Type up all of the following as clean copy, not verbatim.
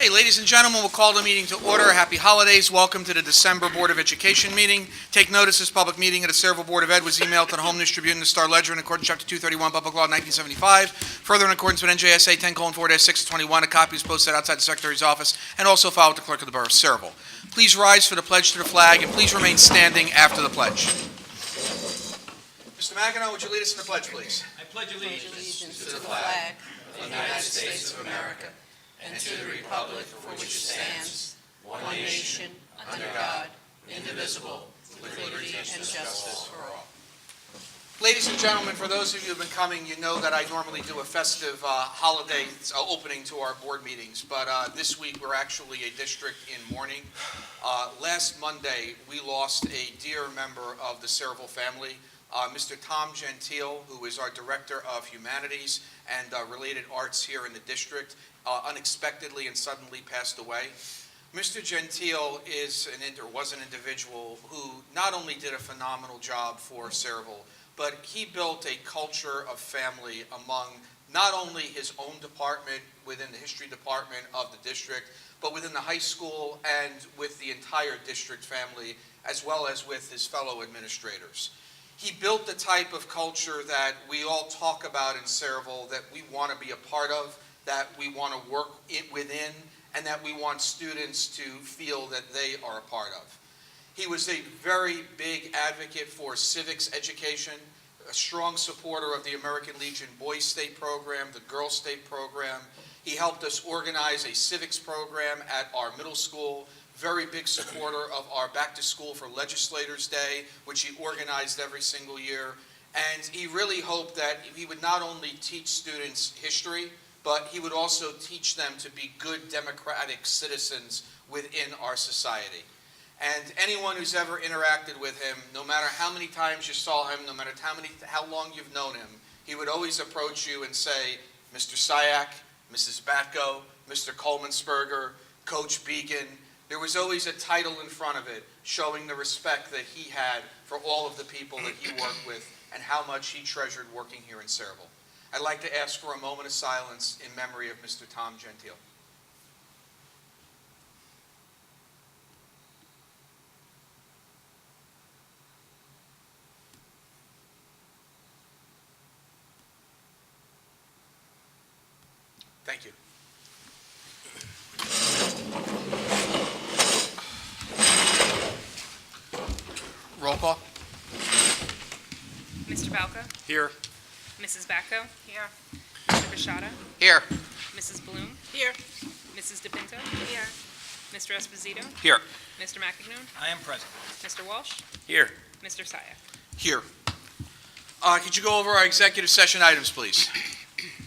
Hey, ladies and gentlemen, we'll call the meeting to order. Happy holidays. Welcome to the December Board of Education meeting. Take notice, this public meeting of the Sayreville Board of Ed was emailed to the Home News Tribune and the Star Ledger in accordance with Chapter 231 Public Law 1975. Further, in accordance with NJSA 10:4-621, a copy is posted outside the Secretary's office and also filed with the Clerk of the Borough of Sayreville. Please rise for the pledge to the flag and please remain standing after the pledge. Mr. McEnroe, would you lead us in the pledge, please? I pledge allegiance to the flag of the United States of America and to the republic for which it stands, one nation, under God, indivisible, with liberty and justice for all. Ladies and gentlemen, for those of you who have been coming, you know that I normally do a festive holiday opening to our board meetings, but this week we're actually a district in mourning. Last Monday, we lost a dear member of the Sayreville family, Mr. Tom Gentile, who is our Director of Humanities and Related Arts here in the district, unexpectedly and suddenly passed away. Mr. Gentile was an individual who not only did a phenomenal job for Sayreville, but he built a culture of family among not only his own department within the history department of the district, but within the high school and with the entire district family, as well as with his fellow administrators. He built the type of culture that we all talk about in Sayreville, that we want to be a part of, that we want to work within, and that we want students to feel that they are a part of. He was a very big advocate for civics education, a strong supporter of the American Legion Boys State Program, the Girls State Program. He helped us organize a civics program at our middle school, very big supporter of our Back to School for Legislators Day, which he organized every single year. And he really hoped that he would not only teach students history, but he would also teach them to be good democratic citizens within our society. And anyone who's ever interacted with him, no matter how many times you saw him, no matter how long you've known him, he would always approach you and say, Mr. Syak, Mrs. Batko, Mr. Coleman-Sperger, Coach Beacon. There was always a title in front of it showing the respect that he had for all of the people that he worked with and how much he treasured working here in Sayreville. I'd like to ask for a moment of silence in memory of Mr. Tom Gentile. Thank you. Roll call. Mr. Balco? Here. Mrs. Batko? Here. Mr. Bashada? Here. Mrs. Bloom? Here. Mrs. DePinto? Here. Mr. Esposito? Here. Mr. McAgnoon? I am present. Mr. Walsh? Here. Mr. Syak? Here. Could you go over our executive session items, please?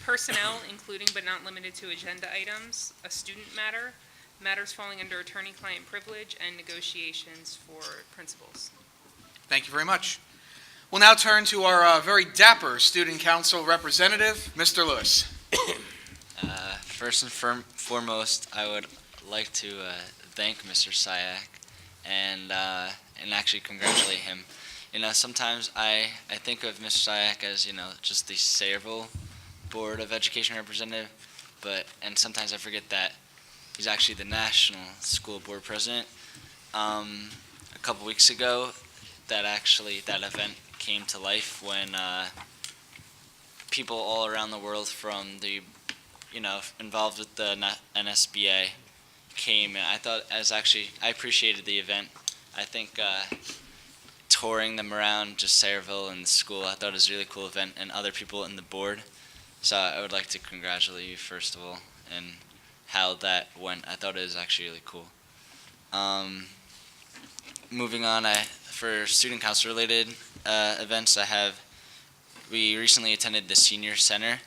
Personnel, including but not limited to agenda items, a student matter, matters falling under attorney-client privilege, and negotiations for principals. Thank you very much. We'll now turn to our very dapper student council representative, Mr. Lewis. First and foremost, I would like to thank Mr. Syak and actually congratulate him. You know, sometimes I think of Mr. Syak as, just the Sayreville Board of Education representative, and sometimes I forget that he's actually the National School Board President. A couple weeks ago, that event came to life when people all around the world from the, involved with the NSBA came. And I appreciated the event. I think touring them around just Sayreville and the school, I thought it was a really cool event, and other people in the board. So I would like to congratulate you, first of all, and how that went. I thought it was actually really cool. Moving on, for student council related events, we recently attended the senior center,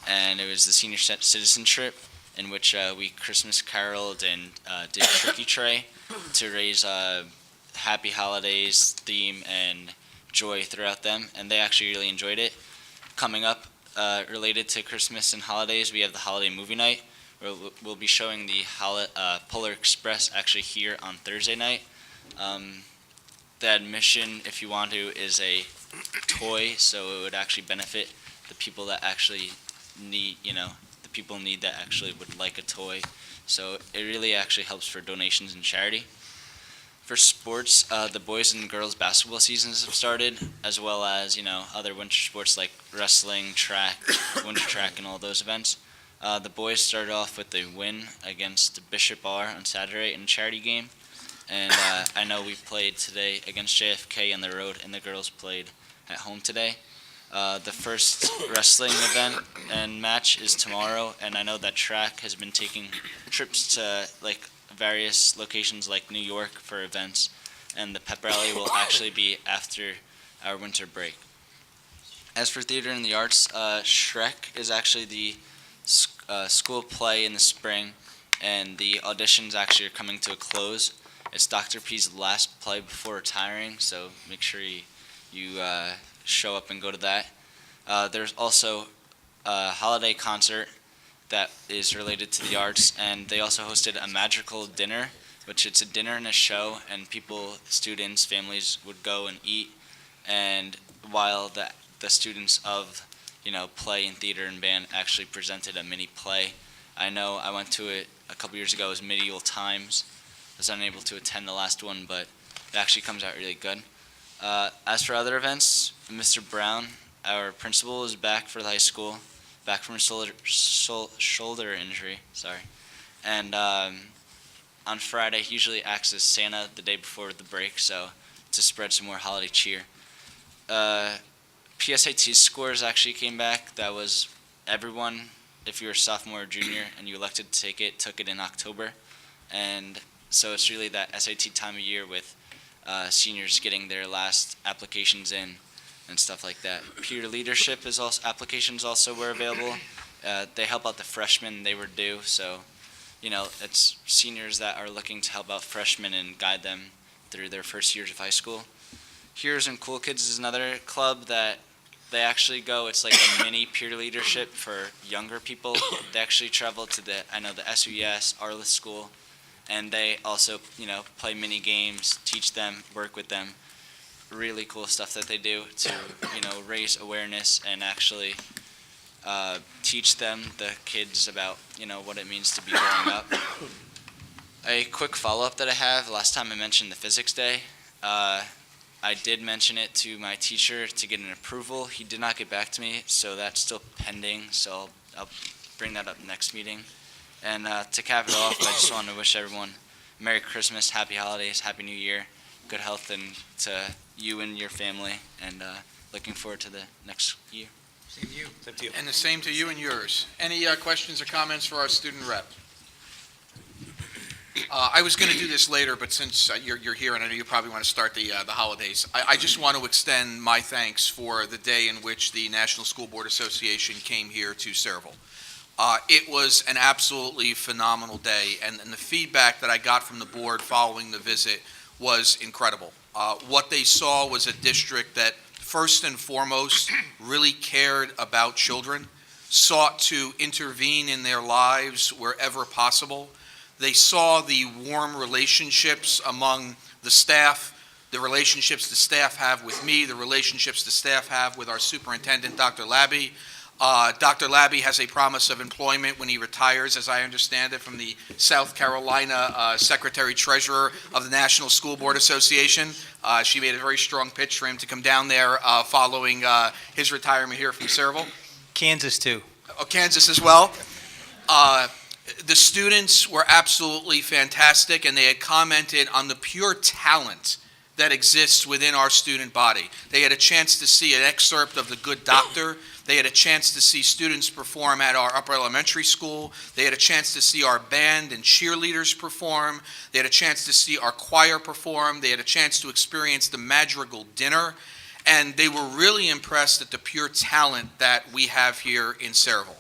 and it was the senior citizen trip in which we Christmas caroled and did turkey tray to raise happy holidays theme and joy throughout them, and they actually really enjoyed it. Coming up, related to Christmas and holidays, we have the holiday movie night, where we'll be showing the Polar Express actually here on Thursday night. The admission, if you want to, is a toy, so it would actually benefit the people that actually need, the people in need that actually would like a toy. So it really actually helps for donations and charity. For sports, the boys and girls basketball seasons have started, as well as, other winter sports like wrestling, track, winter track, and all those events. The boys started off with a win against Bishop R on Saturday in a charity game. And I know we played today against JFK on the road, and the girls played at home today. The first wrestling event and match is tomorrow, and I know that track has been taking trips to various locations like New York for events, and the pep rally will actually be after our winter break. As for theater and the arts, Shrek is actually the school play in the spring, and the auditions actually are coming to a close. It's Dr. P's last play before retiring, so make sure you show up and go to that. There's also a holiday concert that is related to the arts, and they also hosted a magical dinner, which it's a dinner and a show, and people, students, families would go and eat, and while the students of play and theater and band actually presented a mini play. I know I went to it a couple years ago. It was Medieval Times. I was unable to attend the last one, but it actually comes out really good. As for other events, Mr. Brown, our principal, is back for the high school, back from a shoulder injury, and on Friday he usually acts as Santa the day before the break, so to spread some more holiday cheer. PSAT scores actually came back. That was everyone, if you were a sophomore or junior and you elected to take it, took it in October, and so it's really that SAT time of year with seniors getting their last applications in and stuff like that. Peer leadership applications also were available. They help out the freshmen, they were due, so it's seniors that are looking to help out freshmen and guide them through their first years of high school. Heroes and Cool Kids is another club that they actually go. It's like a mini peer leadership for younger people. They actually travel to the SUES, Arliss School, and they also, play mini games, teach them, work with them. Really cool stuff that they do to, raise awareness and actually teach them, the kids, about, what it means to be growing up. A quick follow-up that I have, last time I mentioned the physics day, I did mention it to my teacher to get an approval. He did not get back to me, so that's still pending, so I'll bring that up next meeting. And to cap it off, I just want to wish everyone Merry Christmas, Happy Holidays, Happy New Year, good health and to you and your family, and looking forward to the next year. Same to you. Same to you. And the same to you and yours. Any questions or comments for our student rep? I was going to do this later, but since you're here, and I know you probably want to start the holidays, I just want to extend my thanks for the day in which the National School Board Association came here to Sayreville. It was an absolutely phenomenal day, and the feedback that I got from the board following the visit was incredible. What they saw was a district that, first and foremost, really cared about children, sought to intervene in their lives wherever possible. They saw the warm relationships among the staff, the relationships the staff have with me, the relationships the staff have with our superintendent, Dr. Labby. Dr. Labby has a promise of employment when he retires, as I understand it, from the South Carolina Secretary-Treasurer of the National School Board Association. She made a very strong pitch for him to come down there following his retirement here from Sayreville. Kansas, too. Oh, Kansas as well. The students were absolutely fantastic, and they had commented on the pure talent that exists within our student body. They had a chance to see an excerpt of The Good Doctor. They had a chance to see students perform at our upper elementary school. They had a chance to see our band and cheerleaders perform. They had a chance to see our choir perform. They had a chance to experience the Madrigal Dinner. And they were really impressed at the pure talent that we have here in Sayreville.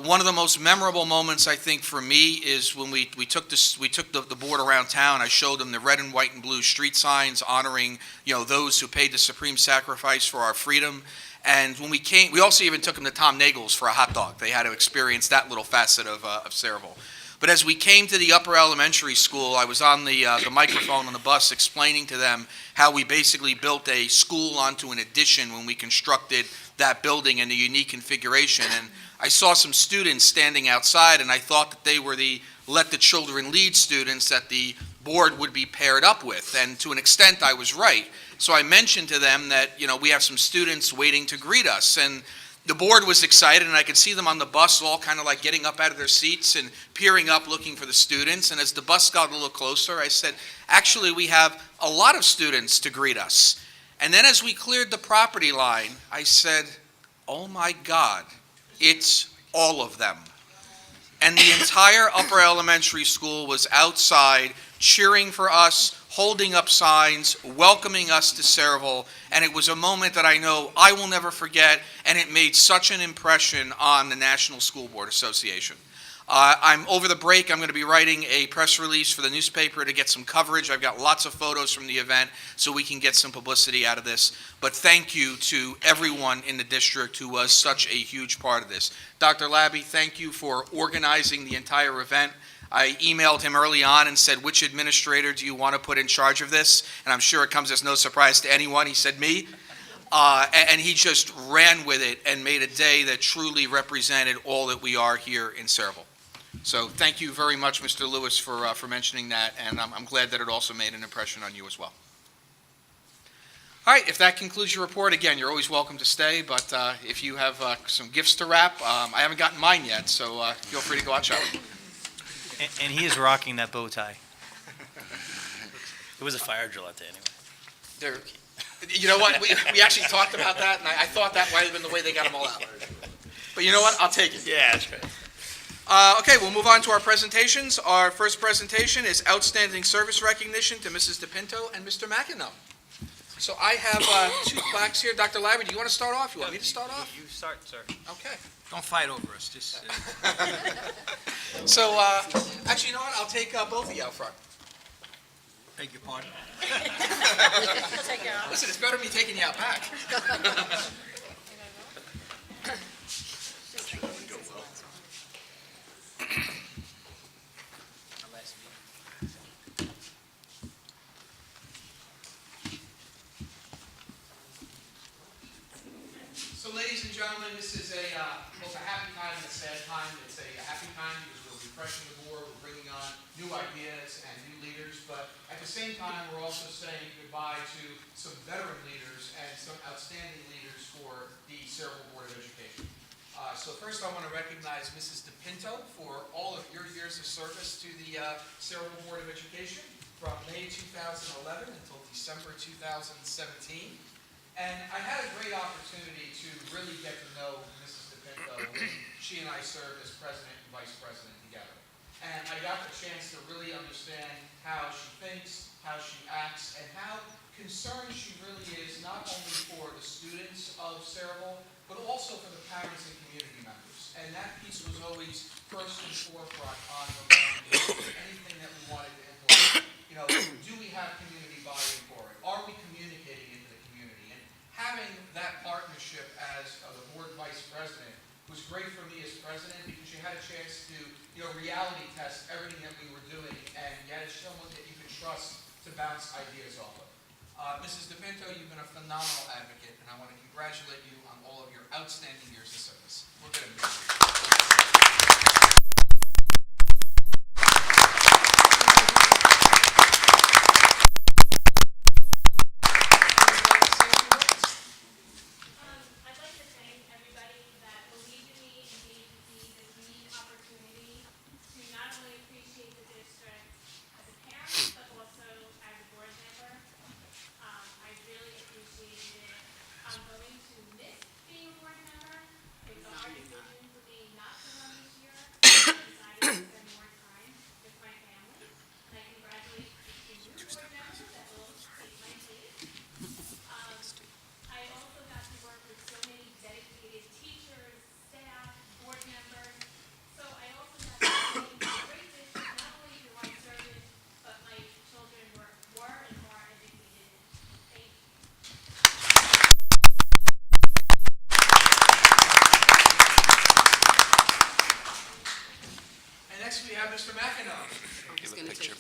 One of the most memorable moments, I think, for me is when we took the board around town. I showed them the red and white and blue street signs honoring, those who paid the supreme sacrifice for our freedom. And when we came, we also even took them to Tom Nagel's for a hot dog. They had to experience that little facet of Sayreville. But as we came to the upper elementary school, I was on the microphone on the bus explaining to them how we basically built a school onto an addition when we constructed that building and the unique configuration. And I saw some students standing outside, and I thought that they were the Let the Children Lead students that the board would be paired up with, and to an extent, I was right. So I mentioned to them that, we have some students waiting to greet us, and the board was excited, and I could see them on the bus all kind of like getting up out of their seats and peering up looking for the students, and as the bus got a little closer, I said, actually, we have a lot of students to greet us. And then as we cleared the property line, I said, oh my God, it's all of them. And the entire upper elementary school was outside cheering for us, holding up signs, welcoming us to Sayreville, and it was a moment that I know I will never forget, and it made such an impression on the National School Board Association. Over the break, I'm going to be writing a press release for the newspaper to get some coverage. I've got lots of photos from the event so we can get some publicity out of this. But thank you to everyone in the district who was such a huge part of this. Dr. Labby, thank you for organizing the entire event. I emailed him early on and said, which administrator do you want to put in charge of this? And I'm sure it comes as no surprise to anyone. He said, me. And he just ran with it and made a day that truly represented all that we are here in Sayreville. So thank you very much, Mr. Lewis, for mentioning that, and I'm glad that it also made an impression on you as well. All right, if that concludes your report, again, you're always welcome to stay, but if you have some gifts to wrap, I haven't gotten mine yet, so feel free to go out shopping. And he is rocking that bow tie. It was a fire drill out there anyway. You know what, we actually talked about that, and I thought that might have been the way they got them all out. But you know what, I'll take it. Yeah, that's right. Okay, we'll move on to our presentations. Our first presentation is Outstanding Service Recognition to Mrs. DePinto and Mr. McEnroe. So I have two plaques here. Dr. Labby, do you want to start off? You want me to start off? You start, sir. Okay. Don't fight over us, just, So, actually, you know what? I'll take both of you out front. beg your pardon. Listen, it's better me taking you out back. So, ladies and gentlemen, this is both a happy time and a sad time. It's a happy time because we're refreshing the board, we're bringing on new ideas and new leaders, but at the same time, we're also saying goodbye to some veteran leaders and some outstanding leaders for the Sayreville Board of Education. So first, I want to recognize Mrs. DePinto for all of your years of service to the Sayreville Board of Education from May 2011 until December 2017. And I had a great opportunity to really get to know Mrs. DePinto when she and I served as president and vice president together. And I got the chance to really understand how she thinks, how she acts, and how concerned she really is not only for the students of Sayreville, but also for the parents and community members. And that piece was always first and forefront on her mind. Anything that we wanted to implement. Do we have community buy-in for it? Are we communicating into the community? And having that partnership as the board vice president was great for me as president because you had a chance to, reality test everything that we were doing, and you had someone that you could trust to bounce ideas off of. Mrs. DePinto, you've been a phenomenal advocate, and I want to congratulate you on all of your outstanding years of service. We'll get a I'd like to thank everybody that believed in me and gave me this unique opportunity to not only appreciate the district as a parent, but also as a board member. I really appreciated it. I'm going to miss being a board member. It was a hard decision for me not to run this year. I decided to spend more time with my family. And I congratulate the new board member that will take my place. I also got to work with so many dedicated teachers, staff, board members. So I also got to see a great district, not only through my service, but my children were and are educated. Thank you. And next we have Mr. McEnroe. He's going to take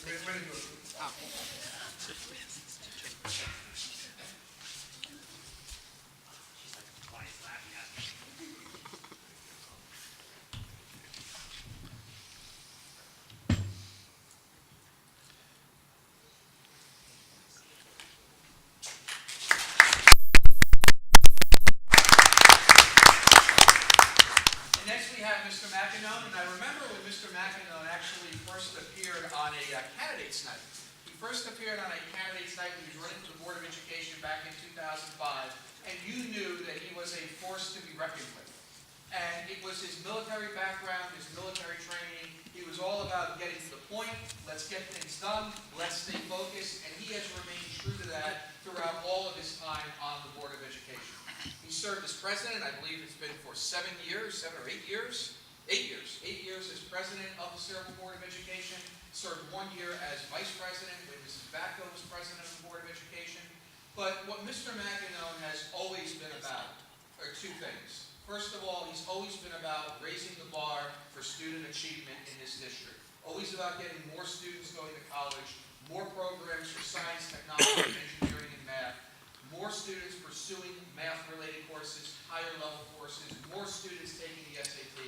on a candidates night. He first appeared on a candidates night when he was running for the Board of Education back in 2005, and you knew that he was a force to be reckoned with. And it was his military background, his military training. He was all about getting to the point, let's get things done, let's stay focused, and he has remained true to that throughout all of his time on the Board of Education. He served as president, I believe it's been for 7 years, 7 or 8 years? 8 years. 8 years as president of the Sayreville Board of Education, served 1 year as vice president when Mrs. Bacco was president of the Board of Education. But what Mr. McEnone has always been about are two things. First of all, he's always been about raising the bar for student achievement in this district. Always about getting more students going to college, more programs for science, technology, engineering, and math, more students pursuing math-related courses, higher level courses, more students taking the SAT.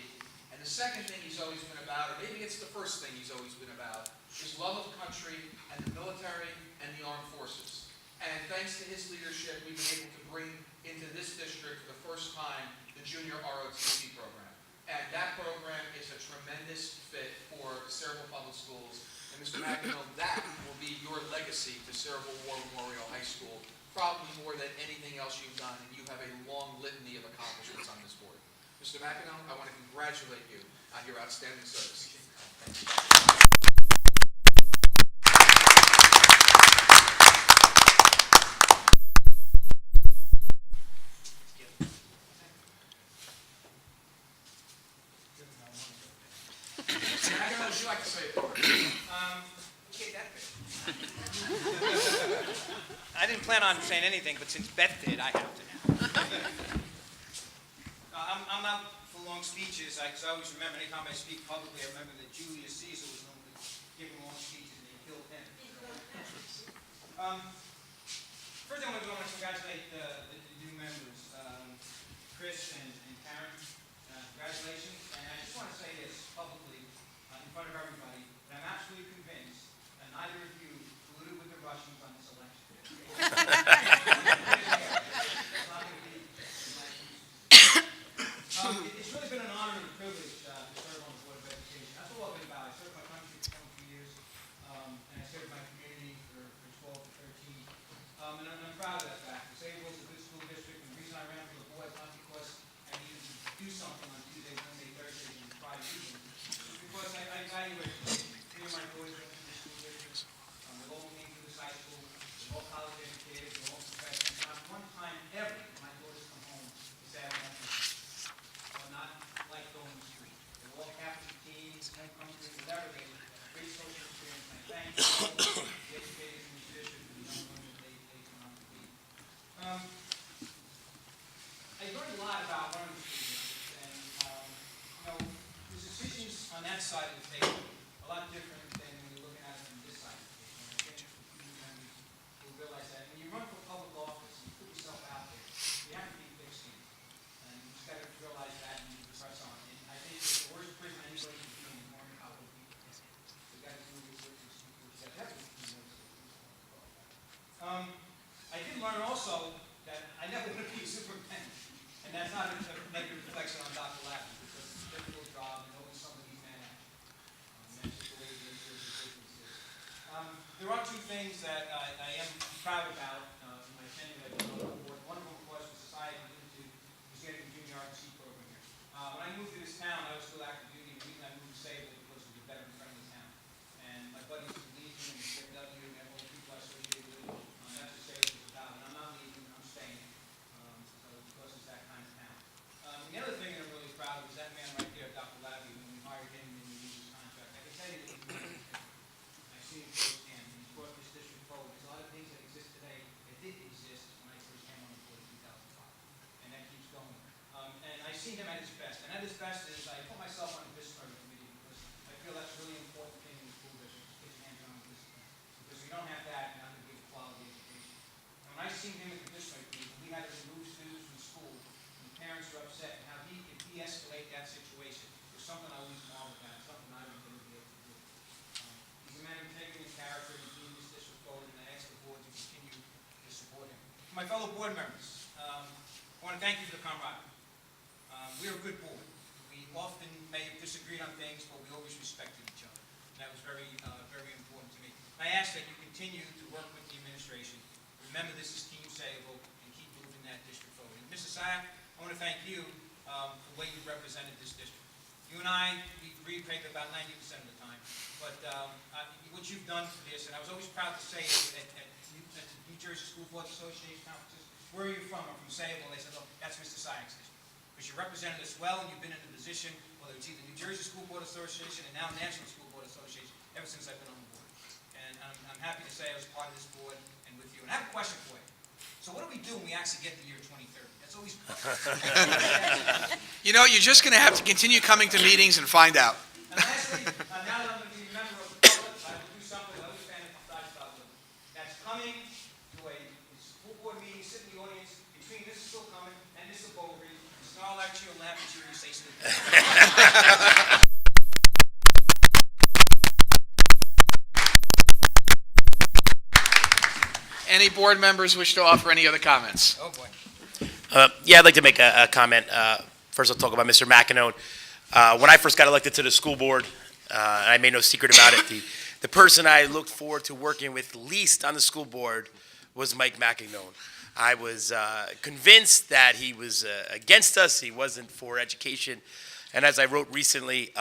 And the second thing he's always been about, or maybe it's the first thing he's always been about, is love of country and the military and the armed forces. And thanks to his leadership, we've been able to bring into this district for the first time the junior ROTC program. And that program is a tremendous fit for the Sayreville Public Schools. And Mr. McEnone, that will be your legacy to Sayreville War Memorial High School, probably more than anything else you've done, and you have a long litany of accomplishments on this board. Mr. McEnone, I want to congratulate you on your outstanding service. Thank you. Mr. McEnone, would you like to say a word? Okay, that bit. I didn't plan on saying anything, but since Beth did, I have to. I'm not for long speeches, because I always remember, anytime I speak publicly, I remember that Julius Caesar was known for giving long speeches, and they killed him. First, I want to congratulate the new members, Chris and Karen. Congratulations. And I just want to say this publicly, in front of everybody, that I'm absolutely convinced that neither of you colluded with the Russians on this election. It's not going to be it's really been an honor and a privilege to serve on the Board of Education. That's all I've been about. I served my country for 22 years, and I served my community for 12 to 13. And I'm proud of that fact. Sayreville is a good school district, and the reason I ran for the board is not because I needed to do something on Tuesdays, Wednesdays, Thursdays, and Friday evenings. It's because I value education. 3 of my boys went to the school districts. They all came through this high school. They're all college educated. They're all professionals. Not one time ever when my daughters come home to say I don't have or not like going to school. They're all captain teams, homecomings, whatever. They have a great social experience. And I thank all the educators in this district for the young women they come out to be. I learned a lot about running the school district, and the decisions on that side of the table are a lot different than when you're looking at it from this side of the table. And I think you members will realize that when you run for public office and you put yourself out there, you have to be thick-skinned. And you just got to realize that and you press on. And I think it's the worst prison anybody can be in is more powerful people. So you got to do what you have to do. I did learn also that I never want to be a superintendent. And that's not a negative reflection on Dr. Lavin, because it's a difficult job and always somebody's man out. That's just the way the nature of the business is. There are 2 things that I am proud about in my tenure at the board. One of them, of course, was society was getting the junior ROTC program here. When I moved to this town, I was still active duty. The reason I moved to Sayreville because it was a veteran-friendly town. And my buddies from Legion and JW and all the people I associated with, that's what Sayreville was about. And I'm not leaving, I'm staying. Because it's that kind of town. And the other thing that I'm really proud of is that man right there, Dr. Lavie, when we hired him and we used his contract. I can tell you that he's really good. I've seen him firsthand, and he's brought this district forward. There's a lot of things that exist today that didn't exist when I first came on the board in 2005, and that keeps going. And I've seen him at his best, and at his best is I put myself on the disciplinary committee because I feel that's a really important thing in the school district, to get hands-on discipline. Because if you don't have that, you're not going to get a quality education. And when I seen him at the disciplinary committee, we had to remove students from school, and the parents were upset, and how he could de-escalate that situation was something I always marveled at, something I would never be able to do. He's a man of integrity and character, and he's moving this district forward, and I ask the board to continue to support him. To my fellow board members, I want to thank you for the camaraderie. We're a good board. We often may have disagreed on things, but we always respected each other. And that was very, very I ask that you continue to work with the administration. Remember, this is Team Sayreville, and keep moving that district forward. And Mr. Sayak, I want to thank you for the way you represented this district. You and I, we agree about 90% of the time, but what you've done for this, and I was always proud to say at the New Jersey School Board Association conferences, where are you from? I'm from Sayreville. They said, look, that's Mr. Sayak's district. Because you represented us well, and you've been in a position, whether it's either New Jersey School Board Association and now National School Board Association, ever since I've been on the board. And I'm happy to say I was part of this board and with you. And I have a question for you. So what do we do when we actually get the year 2030? That's always You know, you're just going to have to continue coming to meetings and find out. And lastly, now that I'm going to be a member of the public, I will do something I always fantasize about doing. That's coming to a school board meeting, sit in the audience, between this is still coming and this is over, snarl at you and laugh at you and say stupid. Any board members wish to offer any other comments? Oh, boy. Yeah, I'd like to make a comment. First, I'll talk about Mr. McEnone. When I first got elected to the school board, and I made no secret about it, the person I looked forward to working with least on the school board was Mike McEnone. I was convinced that he was against us, he wasn't for education, and as I wrote recently,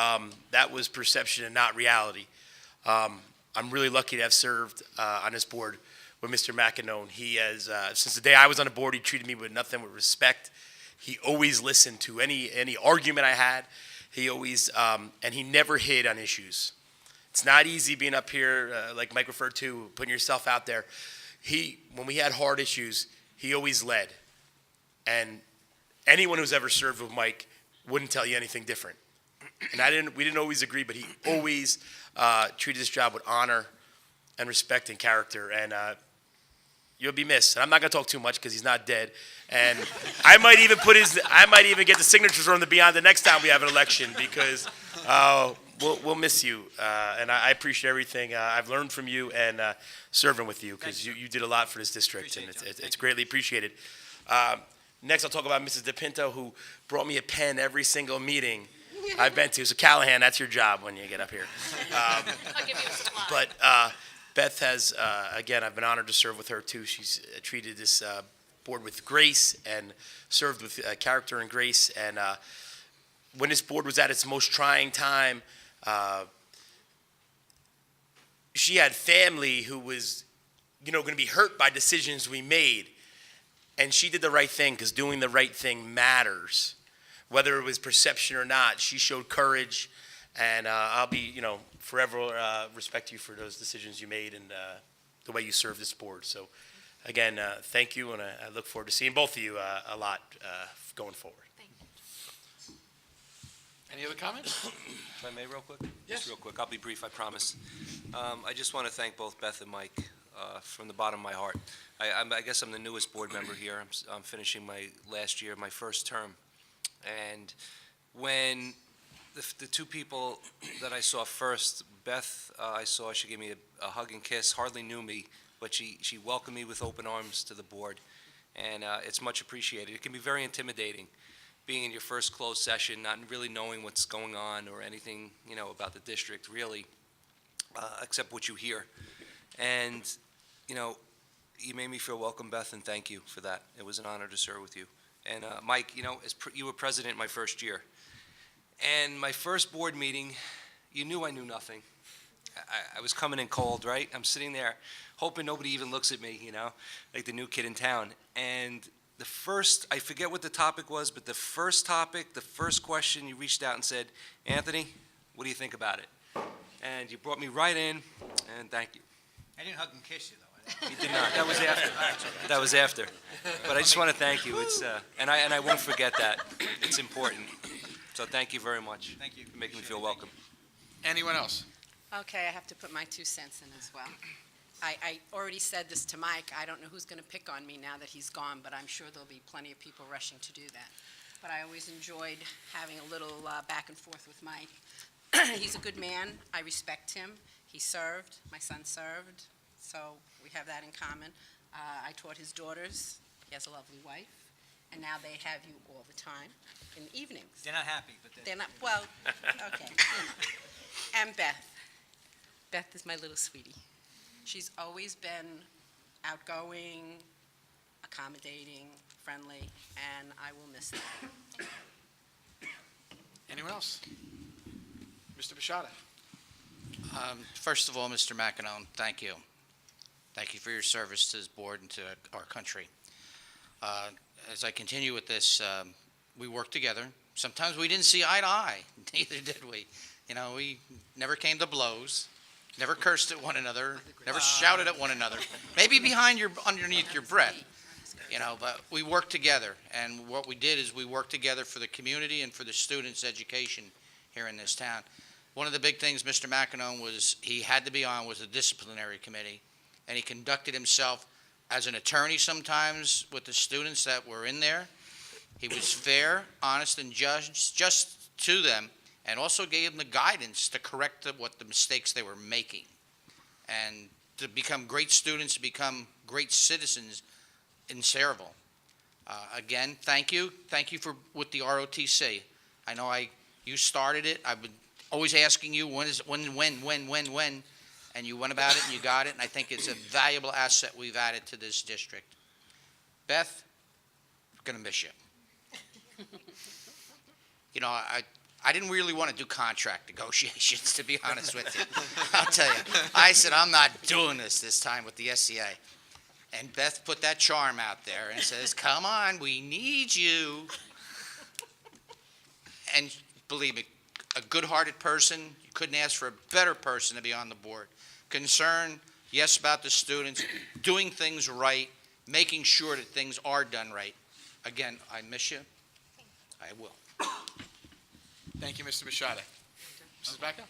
that was perception and not reality. I'm really lucky to have served on this board with Mr. McEnone. He has, since the day I was on the board, he treated me with nothing but respect. He always listened to any argument I had. He always, and he never hid on issues. It's not easy being up here, like Mike referred to, putting yourself out there. When we had hard issues, he always led. And anyone who's ever served with Mike wouldn't tell you anything different. And we didn't always agree, but he always treated his job with honor and respect and character. And you'll be missed. And I'm not going to talk too much because he's not dead. And I might even get the signatures from him to be on the next time we have an election because we'll miss you. And I appreciate everything I've learned from you and serving with you because you did a lot for this district, and it's greatly appreciated. Next, I'll talk about Mrs. DePinto, who brought me a pen every single meeting I've been to. So Callahan, that's your job when you get up here. I'll give you a slide. But Beth has, again, I've been honored to serve with her too. She's treated this board with grace and served with character and grace. And when this board was at its most trying time, she had family who was, going to be hurt by decisions we made. And she did the right thing because doing the right thing matters. Whether it was perception or not, she showed courage. And I'll be, forever respect you for those decisions you made and the way you served this board. So, again, thank you, and I look forward to seeing both of you a lot going forward. Thank you. Any other comments? If I may, real quick? Yes. Just real quick. I'll be brief, I promise. I just want to thank both Beth and Mike from the bottom of my heart. I guess I'm the newest board member here. I'm finishing my last year, my first term. And when the two people that I saw first, Beth, I saw, she gave me a hug and kiss, hardly knew me, but she welcomed me with open arms to the board, and it's much appreciated. It can be very intimidating, being in your first closed session, not really knowing what's going on or anything, about the district, really, except what you hear. And, you made me feel welcome, Beth, and thank you for that. It was an honor to serve with you. And Mike, you were president my first year. And my first board meeting, you knew I knew nothing. I was coming in cold, right? I'm sitting there hoping nobody even looks at me, like the new kid in town. And the first, I forget what the topic was, but the first topic, the first question, you reached out and said, Anthony, what do you think about it? And you brought me right in, and thank you. I didn't hug and kiss you, though. You did not. That was after. That was after. But I just want to thank you. It's and I won't forget that. It's important. So thank you very much. Thank you. For making me feel welcome. Anyone else? Okay, I have to put my 2 cents in as well. I already said this to Mike. I don't know who's going to pick on me now that he's gone, but I'm sure there'll be plenty of people rushing to do that. But I always enjoyed having a little back and forth with Mike. He's a good man. I respect him. He served. My son served. So we have that in common. I taught his daughters. He has a lovely wife. And now they have you all the time in the evenings. They're not happy, but They're not, well, okay. And Beth. Beth is my little sweetie. She's always been outgoing, accommodating, friendly, and I will miss that. Anyone else? Mr. Bishada? First of all, Mr. McEnone, thank you. Thank you for your service to this board and to our country. As I continue with this, we worked together. Sometimes we didn't see eye to eye, neither did we. You know, we never came to blows, never cursed at one another, never shouted at one another. Maybe underneath your breath, you know, but we worked together. And what we did is we worked together for the community and for the students' education here in this town. One of the big things Mr. McEnone he had to be on was the disciplinary committee, and he conducted himself as an attorney sometimes with the students that were in there. He was fair, honest, and just to them, and also gave them the guidance to correct what the mistakes they were making, and to become great students, to become great citizens in Sayreville. Again, thank you. Thank you with the ROTC. I know you started it. I've been always asking you when, and you went about it and you got it, and I think it's a valuable asset we've added to this district. Beth, I'm going to miss you. You know, I didn't really want to do contract negotiations, to be honest with you. I'll tell you. I said, I'm not doing this time with the SCA. And Beth put that charm out there and says, come on, we need you. And believe me, a good-hearted person, you couldn't ask for a better person to be on the board. Concerned, yes, about the students, doing things right, making sure that things are done right. Again, I miss you. I will. Thank you, Mr. Bishada. Mrs. Becca?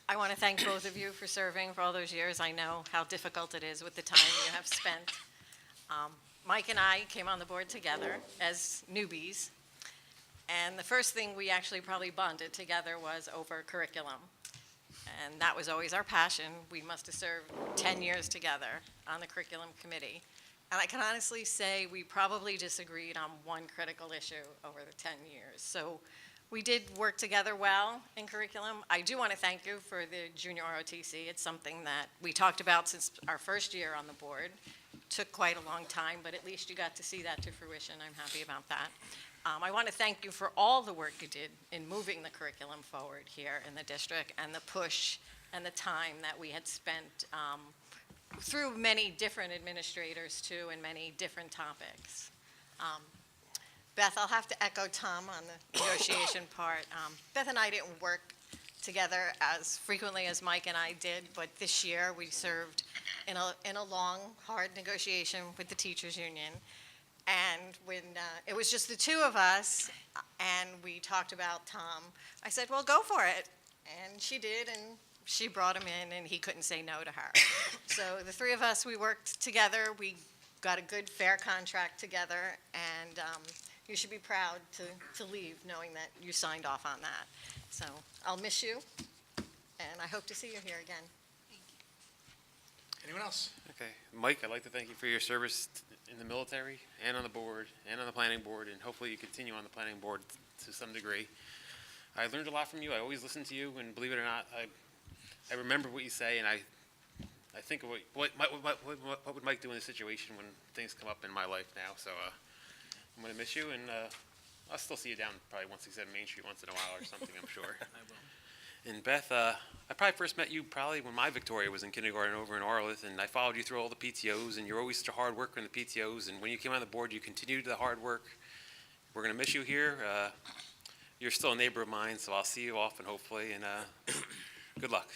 I want to thank both of you for serving for all those years. I know how difficult it is with the time you have spent. Mike and I came on the board together as newbies, and the first thing we actually probably bonded together was over curriculum. And that was always our passion. We must have served 10 years together on the curriculum committee. And I can honestly say we probably disagreed on one critical issue over the 10 years. So we did work together well in curriculum. I do want to thank you for the junior ROTC. It's something that we talked about since our first year on the board. Took quite a long time, but at least you got to see that to fruition. I'm happy about that. I want to thank you for all the work you did in moving the curriculum forward here in the district, and the push and the time that we had spent through many different administrators too, and many different topics. Beth, I'll have to echo Tom on the negotiation part. Beth and I didn't work together as frequently as Mike and I did, but this year we served in a long, hard negotiation with the teachers union. And when it was just the two of us and we talked about Tom, I said, well, go for it. And she did, and she brought him in, and he couldn't say no to her. So the three of us, we worked together. We got a good, fair contract together, and you should be proud to leave knowing that you signed off on that. So I'll miss you, and I hope to see you here again. Anyone else? Okay, Mike, I'd like to thank you for your service in the military and on the board and on the planning board, and hopefully you continue on the planning board to some degree. I learned a lot from you. I always listen to you, and believe it or not, I remember what you say, and I think of what would Mike do in this situation when things come up in my life now. So I'm going to miss you, and I'll still see you down probably 167 Main Street once in a while or something, I'm sure. I will. And Beth, I probably first met you probably when my Victoria was in kindergarten over in Arlith, and I followed you through all the PTOs, and you're always such a hard worker in the PTOs, and when you came on the board, you continued the hard work. We're going to miss you here. You're still a neighbor of mine, so I'll see you often, hopefully, and good luck.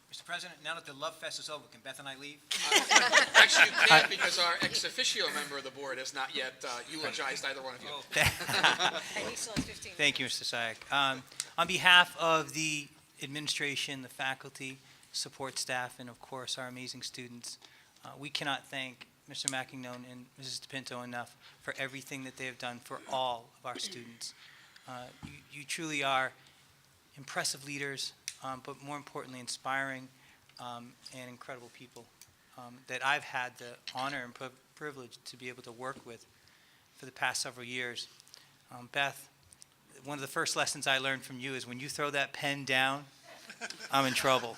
Mr. President, now that the Love Fest is over, can Beth and I leave? Actually, you can't, because our ex officio member of the board has not yet eulogized either one of you. And he still has 15 minutes. Thank you, Mr. Sayak. On behalf of the administration, the faculty, support staff, and of course our amazing students, we cannot thank Mr. McEnone and Mrs. DePinto enough for everything that they have done for all of our students. You truly are impressive leaders, but more importantly, inspiring and incredible people that I've had the honor and privilege to be able to work with for the past several years. Beth, one of the first lessons I learned from you is when you throw that pen down, I'm in trouble.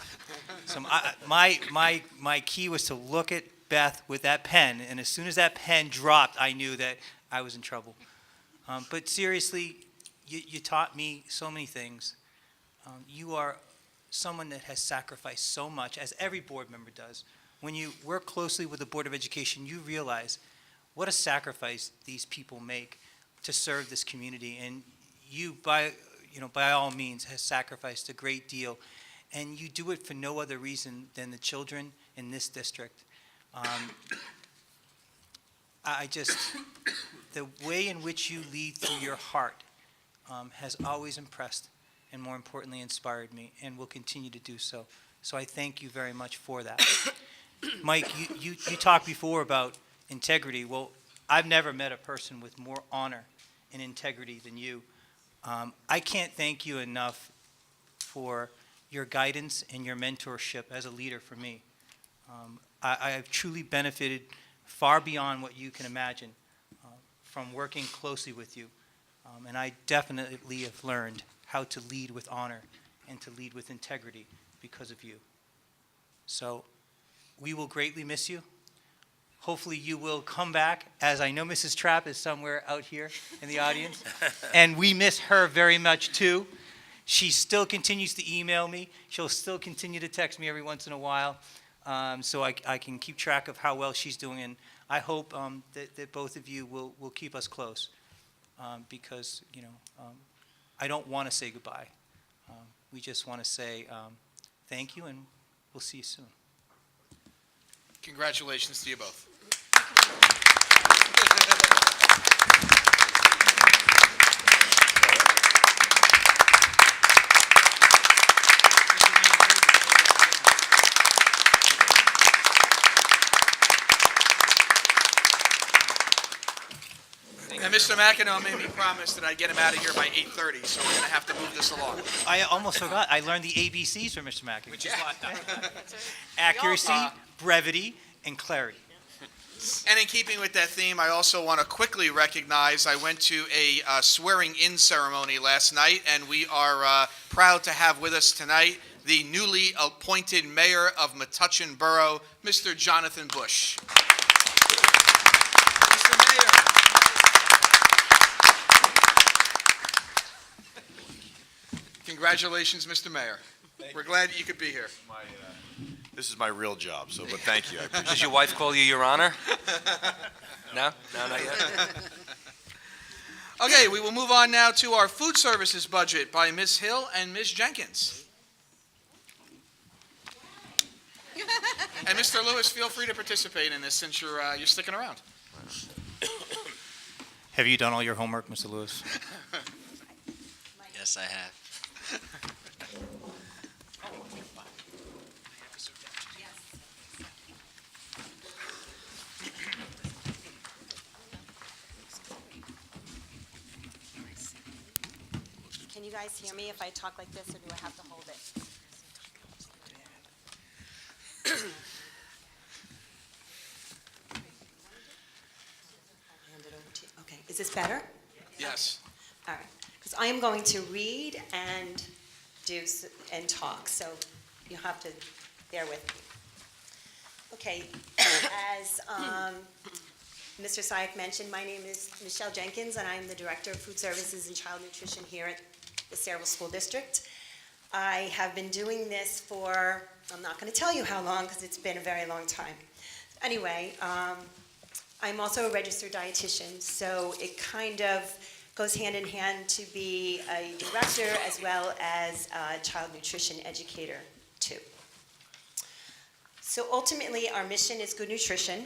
So my key was to look at Beth with that pen, and as soon as that pen dropped, I knew that I was in trouble. But seriously, you taught me so many things. You are someone that has sacrificed so much, as every board member does. When you work closely with the Board of Education, you realize what a sacrifice these people make to serve this community. And you, by all means, has sacrificed a great deal. And you do it for no other reason than the children in this district. The way in which you lead through your heart has always impressed and, more importantly, inspired me and will continue to do so. So I thank you very much for that. Mike, you talked before about integrity. Well, I've never met a person with more honor and integrity than you. I can't thank you enough for your guidance and your mentorship as a leader for me. I have truly benefited far beyond what you can imagine from working closely with you. And I definitely have learned how to lead with honor and to lead with integrity because of you. So we will greatly miss you. Hopefully you will come back, as I know Mrs. Trapp is somewhere out here in the audience. And we miss her very much too. She still continues to email me. She'll still continue to text me every once in a while, so I can keep track of how well she's doing. And I hope that both of you will keep us close, because I don't want to say goodbye. We just want to say thank you, and we'll see you soon. Congratulations to you both. And Mr. McEnroe made me promise that I'd get him out of here by 8:30, so we're going to have to move this along. I almost forgot. I learned the ABCs from Mr. Mackey. Which is what? Accuracy, brevity, and clarity. And in keeping with that theme, I also want to quickly recognize I went to a swearing-in ceremony last night, and we are proud to have with us tonight the newly appointed mayor of Metuchen Borough, Mr. Jonathan Bush. Mr. Mayor. Congratulations, Mr. Mayor. We're glad you could be here. This is my real job, but thank you. I appreciate it. Does your wife call you Your Honor? No? No, not yet? Okay, we will move on now to our food services budget by Ms. Hill and Ms. Jenkins. And Mr. Lewis, feel free to participate in this since you're sticking around. Have you done all your homework, Mr. Lewis? Yes, I have. Can you guys hear me if I talk like this, or do I have to hold it? Hand it over to you. Okay, is this better? Yes. All right, because I am going to read and and talk, so you'll have to bear with me. Okay, as Mr. Sayak mentioned, my name is Michelle Jenkins, and I'm the Director of Food Services and Child Nutrition here at the Sayreville School District. I have been doing this for, I'm not going to tell you how long, because it's been a very long time. Anyway, I'm also a registered dietitian, so it kind of goes hand in hand to be a director as well as a child nutrition educator, too. So ultimately, our mission is good nutrition,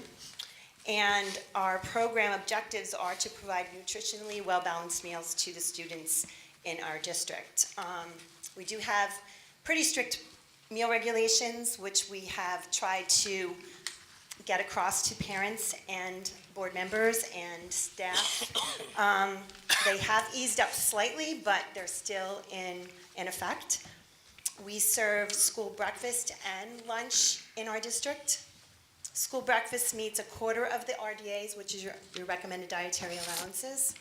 and our program objectives are to provide nutritionally well-balanced meals to the students in our district. We do have pretty strict meal regulations, which we have tried to get across to parents and board members and staff. They have eased up slightly, but they're still in effect. We serve school breakfast and lunch in our district. School breakfast meets a quarter of the RDAs, which is your recommended dietary allowances.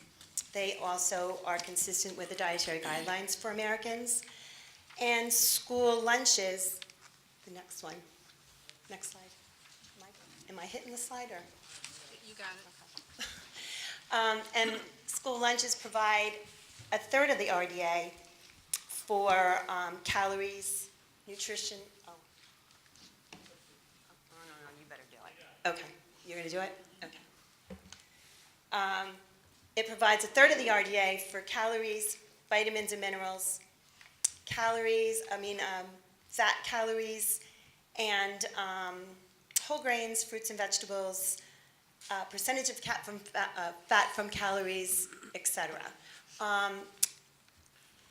They also are consistent with the dietary guidelines for Americans. And school lunches, the next one, next slide. Am I hitting the slide or? You got it. And school lunches provide a third of the RDA for calories, nutrition. Oh, no, you better do it. Okay, you're going to do it? Okay. It provides a third of the RDA for calories, vitamins and minerals, fat calories, and whole grains, fruits and vegetables, percentage of fat from calories, etc.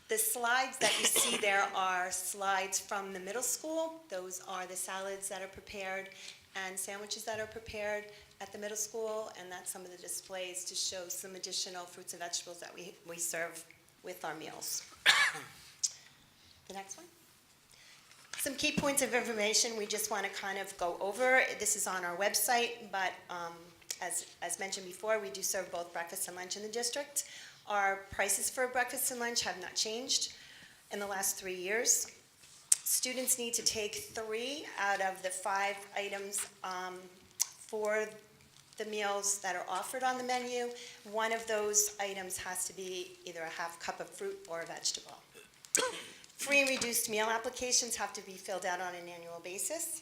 The slides that you see there are slides from the middle school. Those are the salads that are prepared and sandwiches that are prepared at the middle school, and that's some of the displays to show some additional fruits and vegetables that we serve with our meals. The next one. Some key points of information we just want to kind of go over. This is on our website, but as mentioned before, we do serve both breakfast and lunch in the district. Our prices for breakfast and lunch have not changed in the last 3 years. Students need to take 3 out of the 5 items for the meals that are offered on the menu. One of those items has to be either a half cup of fruit or a vegetable. Free and reduced meal applications have to be filled out on an annual basis.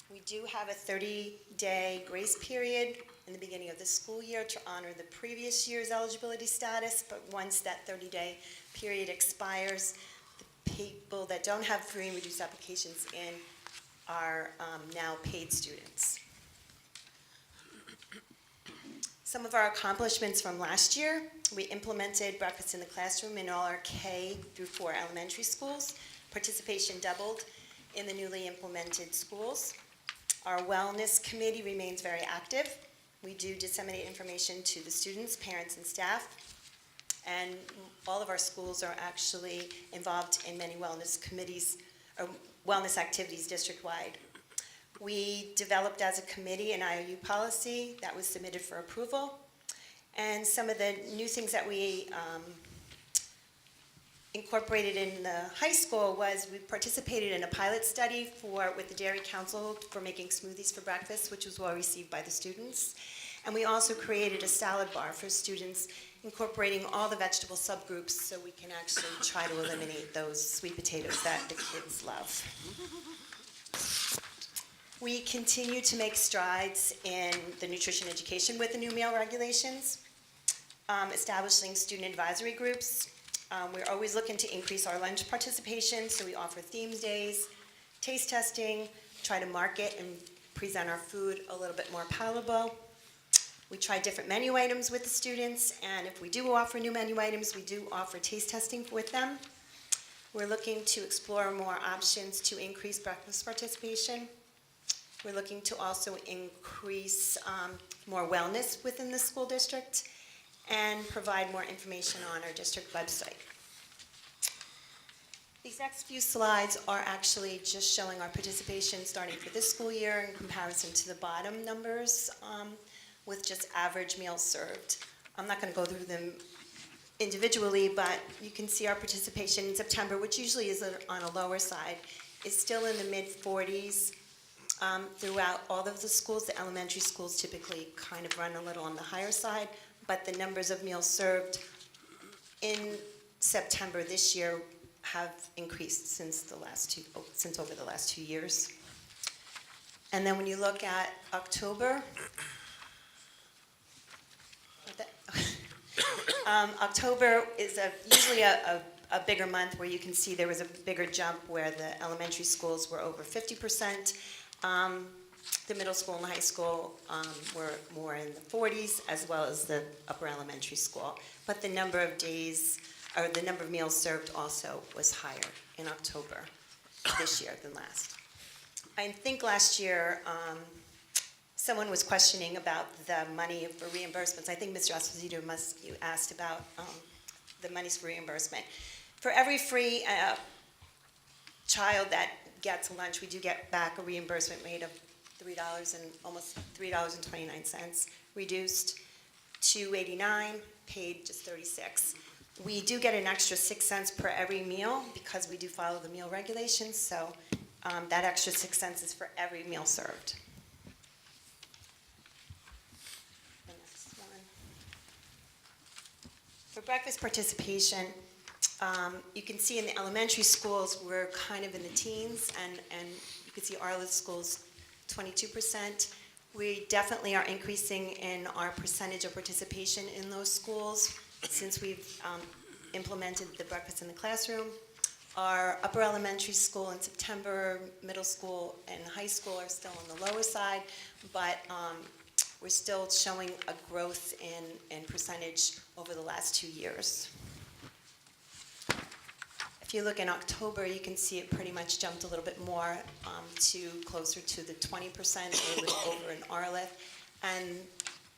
We do have a 30-day grace period in the beginning of the school year to honor the previous year's eligibility status, but once that 30-day period expires, the people that don't have free and reduced applications in are now paid students. Some of our accomplishments from last year: we implemented breakfast in the classroom in all our K through 4 elementary schools. Participation doubled in the newly implemented schools. Our wellness committee remains very active. We do disseminate information to the students, parents, and staff. And all of our schools are actually involved in many wellness committees, or wellness activities district-wide. We developed as a committee an IOU policy that was submitted for approval. And some of the new things that we incorporated in the high school was we participated in a pilot study with the Dairy Council for making smoothies for breakfast, which was well received by the students. And we also created a salad bar for students, incorporating all the vegetable subgroups so we can actually try to eliminate those sweet potatoes that the kids love. We continue to make strides in the nutrition education with the new meal regulations, establishing student advisory groups. We're always looking to increase our lunch participation, so we offer themes days, taste testing, try to market and present our food a little bit more palatable. We try different menu items with the students, and if we do offer new menu items, we do offer taste testing with them. We're looking to explore more options to increase breakfast participation. We're looking to also increase more wellness within the school district and provide more information on our district website. These next few slides are actually just showing our participation starting for this school year in comparison to the bottom numbers with just average meals served. I'm not going to go through them individually, but you can see our participation in September, which usually is on a lower side, is still in the mid-40s. Throughout all of the schools. The elementary schools typically kind of run a little on the higher side, but the numbers of meals served in September this year have increased since over the last 2 years. And then when you look at October, October is usually a bigger month where you can see there was a bigger jump where the elementary schools were over 50%. The middle school and high school were more in the 40s, as well as the upper elementary school. But the number of days, or the number of meals served also was higher in October this year than last. I think last year, someone was questioning about the money for reimbursements. I think Mr. Esposito you asked about the monies for reimbursement. For every free child that gets lunch, we do get back a reimbursement rate of almost $3.29, reduced to $2.89, paid just $36. We do get an extra 6 cents per every meal because we do follow the meal regulations, so that extra 6 cents is for every meal served. The next one. For breakfast participation, you can see in the elementary schools, we're kind of in the teens, and you can see Arlitt Schools, 22%. We definitely are increasing in our percentage of participation in those schools since we've implemented the breakfast in the classroom. Our upper elementary school in September, middle school and high school are still on the lower side, but we're still showing a growth in percentage over the last 2 years. If you look in October, you can see it pretty much jumped a little bit more to closer to the 20% over in Arlitt. And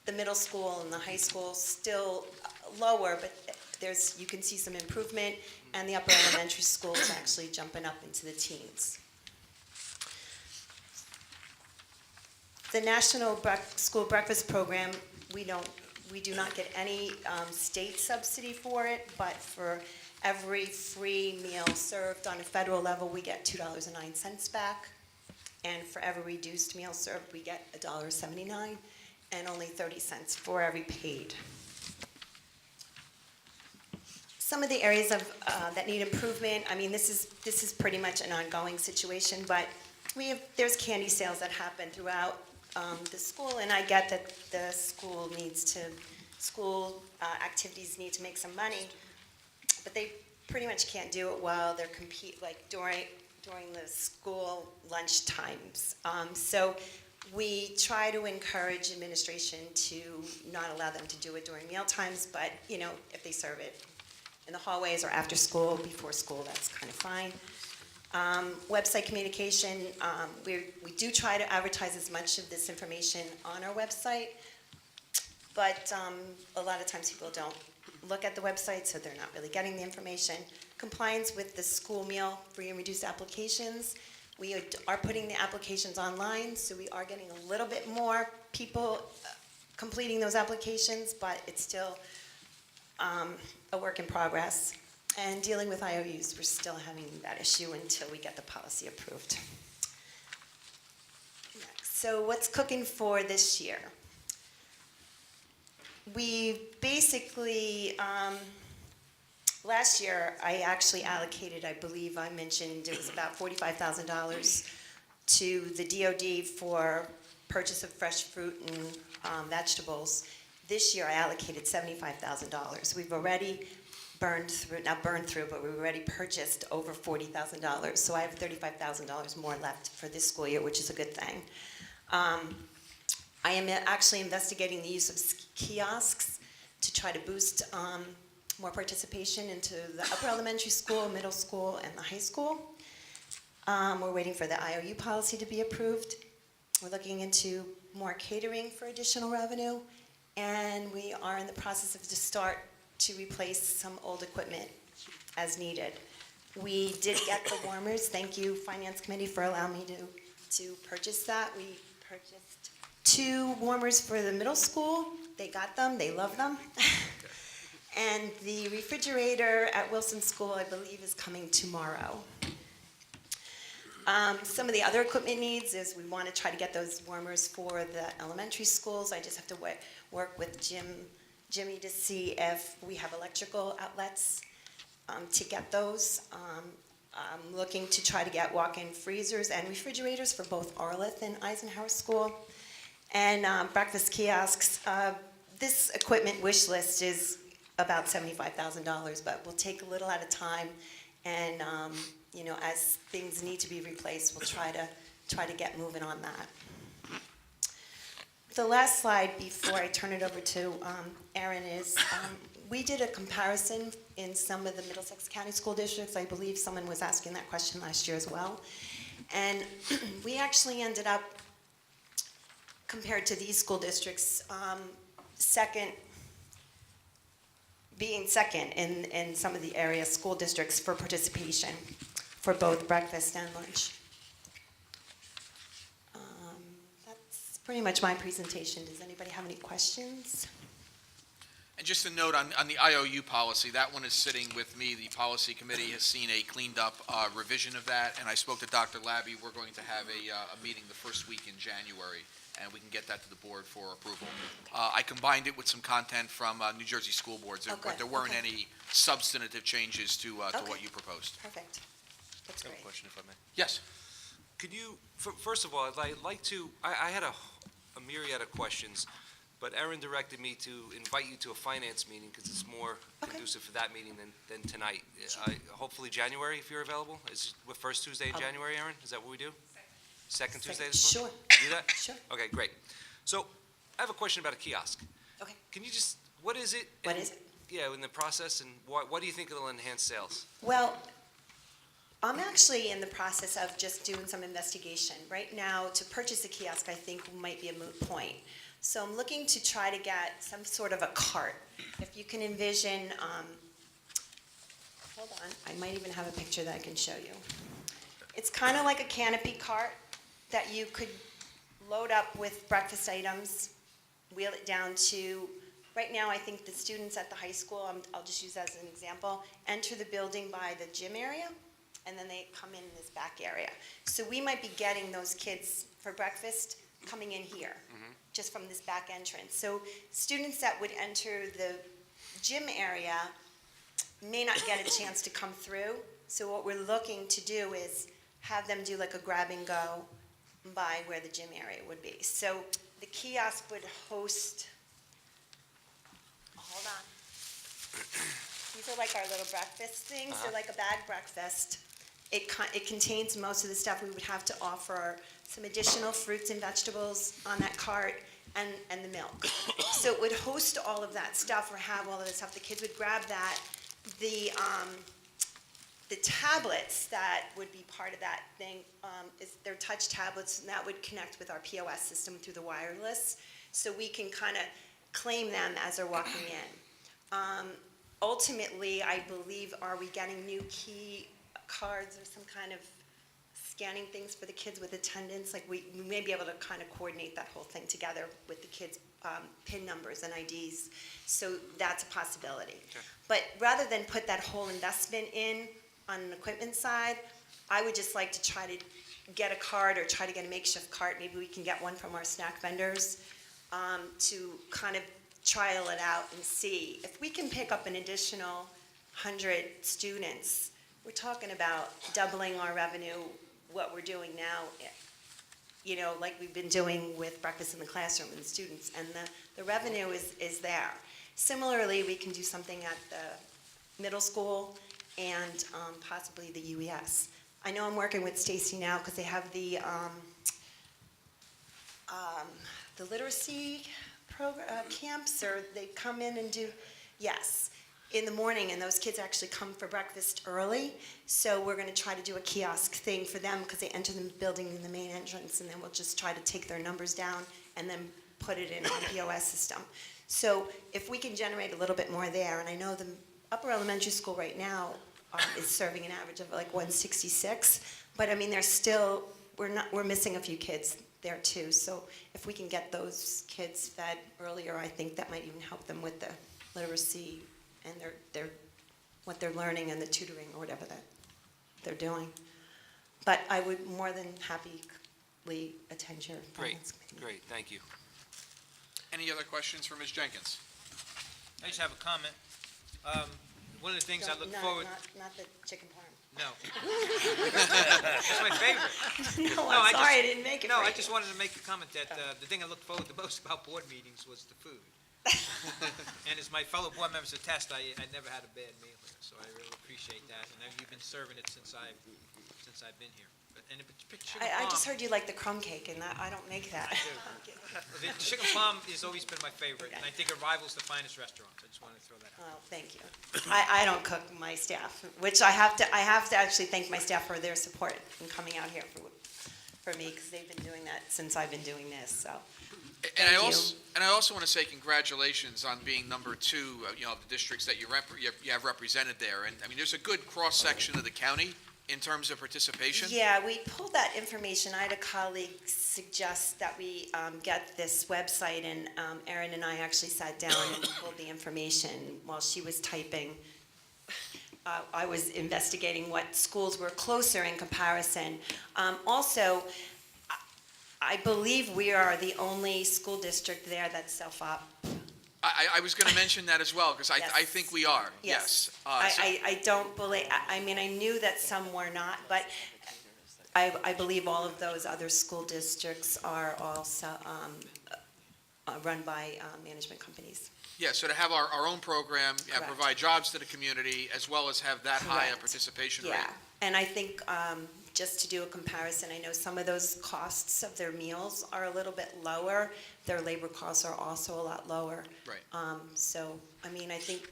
the middle school and the high school still lower, but you can see some improvement, and the upper elementary school is actually jumping up into the teens. The National School Breakfast Program, we do not get any state subsidy for it, but for every free meal served on a federal level, we get $2.09 back. And for every reduced meal served, we get $1.79, and only 30 cents for every paid. Some of the areas that need improvement, I mean, this is pretty much an ongoing situation, but there's candy sales that happen throughout the school, and I get that the school activities need to make some money, but they pretty much can't do it while they're during the school lunch times. So we try to encourage administration to not allow them to do it during meal times, but if they serve it in the hallways or after school, before school, that's kind of fine. Website communication, we do try to advertise as much of this information on our website, but a lot of times people don't look at the website, so they're not really getting the information. Compliance with the school meal free and reduced applications. We are putting the applications online, so we are getting a little bit more people completing those applications, but it's still a work in progress. And dealing with IOUs, we're still having that issue until we get the policy approved. Next. So what's cooking for this year? We basically, last year, I actually allocated, I believe I mentioned, it was about $45,000 to the DOD for purchase of fresh fruit and vegetables. This year, I allocated $75,000. We've already but we've already purchased over $40,000. So I have $35,000 more left for this school year, which is a good thing. I am actually investigating the use of kiosks to try to boost more participation into the upper elementary school, middle school, and the high school. We're waiting for the IOU policy to be approved. We're looking into more catering for additional revenue, and we are in the process of start to replace some old equipment as needed. We did get the warmers. Thank you, Finance Committee, for allowing me to purchase that. We purchased 2 warmers for the middle school. They got them. They love them. And the refrigerator at Wilson School, I believe, is coming tomorrow. Some of the other equipment needs is we want to try to get those warmers for the elementary schools. I just have to work with Jimmy to see if we have electrical outlets to get those. I'm looking to try to get walk-in freezers and refrigerators for both Arlitt and Eisenhower School. And breakfast kiosks. This equipment wish list is about $75,000, but we'll take a little at a time. And as things need to be replaced, we'll try to get moving on that. The last slide before I turn it over to Erin is, we did a comparison in some of the Middlesex County school districts. I believe someone was asking that question last year as well. And we actually ended up, compared to these school districts, being second in some of the area school districts for participation for both breakfast and lunch. Pretty much my presentation. Does anybody have any questions? And just a note on the IOU policy, that one is sitting with me. The policy committee has seen a cleaned-up revision of that, and I spoke to Dr. Labby. We're going to have a meeting the first week in January, and we can get that to the board for approval. I combined it with some content from New Jersey school boards. Oh, good. There weren't Okay. any substantive changes to Okay. what you proposed. Perfect. That's I have great. a question, if I may. Yes. Could you, first of all, I'd like to, I had a myriad of questions, but Erin directed me to invite you to a finance meeting because it's more Okay. conducive for that meeting than tonight. Hopefully January, if you're available. Is the first Tuesday in January, Erin? Is that what we do? Second Tuesday this month? Sure, Do that? sure. Okay, great. So I have a question about a kiosk. Okay. Can you just, what is it? What and- is it? Yeah, in the process, and what do you think it'll enhance sales? Well, I'm actually in the process of just doing some investigation. Right now, to purchase a kiosk, I think might be a moot point. So I'm looking to try to get some sort of a cart. If you can envision, hold on, I might even have a picture that I can show you. It's kind of like a canopy cart that you could load up with breakfast items, wheel it down to, right now, I think the students at the high school, I'll just use that as an example, enter the building by the gym area, and then they come in this back area. So we might be getting those kids for breakfast coming in here, just from this back entrance. So students that would enter the gym area may not get a chance to come through. So what we're looking to do is have them do like a grab and go by where the gym area would be. So the kiosk would host, hold on. These are like our little breakfast things. They're like a bag breakfast. It contains most of the stuff we would have to offer, some additional fruits and vegetables on that cart, and the milk. So it would host all of that stuff or have all of this stuff. The kids would grab that. The tablets that would be part of that thing, they're touch tablets, and that would connect with our POS system through the wireless. So we can kind of claim them as they're walking in. Ultimately, I believe, are we getting new key cards or some kind of scanning things for the kids with attendance? Like we may be able to kind of coordinate that whole thing together with the kids' PIN numbers and IDs. So that's a possibility. Okay. But rather than put that whole investment in on an equipment side, I would just like to try to get a cart or try to get a makeshift cart. Maybe we can get one from our snack vendors to kind of trial it out and see. If we can pick up an additional 100 students, we're talking about doubling our revenue, what we're doing now, you know, like we've been doing with breakfast in the classroom with the students, and the revenue is there. Similarly, we can do something at the middle school and possibly the UES. I know I'm working with Stacy now because they have the literacy camps, or they come in and do, yes, in the morning, and those kids actually come for breakfast early. So we're going to try to do a kiosk thing for them because they enter the building in the main entrance, and then we'll just try to take their numbers down and then put it in our POS system. So if we can generate a little bit more there, and I know the upper elementary school right now is serving an average of like 166, but I mean, there's still, we're missing a few kids there too. So if we can get those kids fed earlier, I think that might even help them with the literacy and their what they're learning and the tutoring or whatever that they're doing. But I would more than happily attend your Great, finance committee. great, thank you. Any other questions for Ms. Jenkins? I just have a comment. One of the things I look Not- forward, Not the chicken parm. no. That's my favorite. No, I I'm just- sorry, I didn't make it No, for I you. just wanted to make a comment that the thing I look forward to most about board meetings was the food. And as my fellow board members attest, I never had a bad meal here, so I really appreciate that. And you've been serving it since I've been here. And the chicken I just parm- heard you like the crumb cake, and I don't make that. The chicken parm has always been my favorite, and I think it rivals the finest restaurants. I just wanted to throw that out. Oh, thank you. I don't cook, my staff, which I have to actually thank my staff for their support in coming out here for me, because they've been doing that since I've been doing this, so. And Thank I also want to say congratulations on being number 2, you know, of the districts that you have represented there. And, I mean, there's a good cross-section of the county in terms of participation. Yeah, we pulled that information. I had a colleague suggest that we get this website, and Erin and I actually sat down and pulled the information while she was typing. I was investigating what schools were closer in comparison. Also, I believe we are the only school district there that's self-op. I was going to mention that as well, because I Yes. think we are, yes. I don't believe, I mean, I knew that some were not, but I believe all of those other school districts are also run by management companies. Yeah, so to have our own program, Correct. provide jobs to the community, as well as have that high a Correct. participation rate. Yeah, and I think, just to do a comparison, I know some of those costs of their meals are a little bit lower. Their labor costs are also a lot lower. Right. So, I mean, I think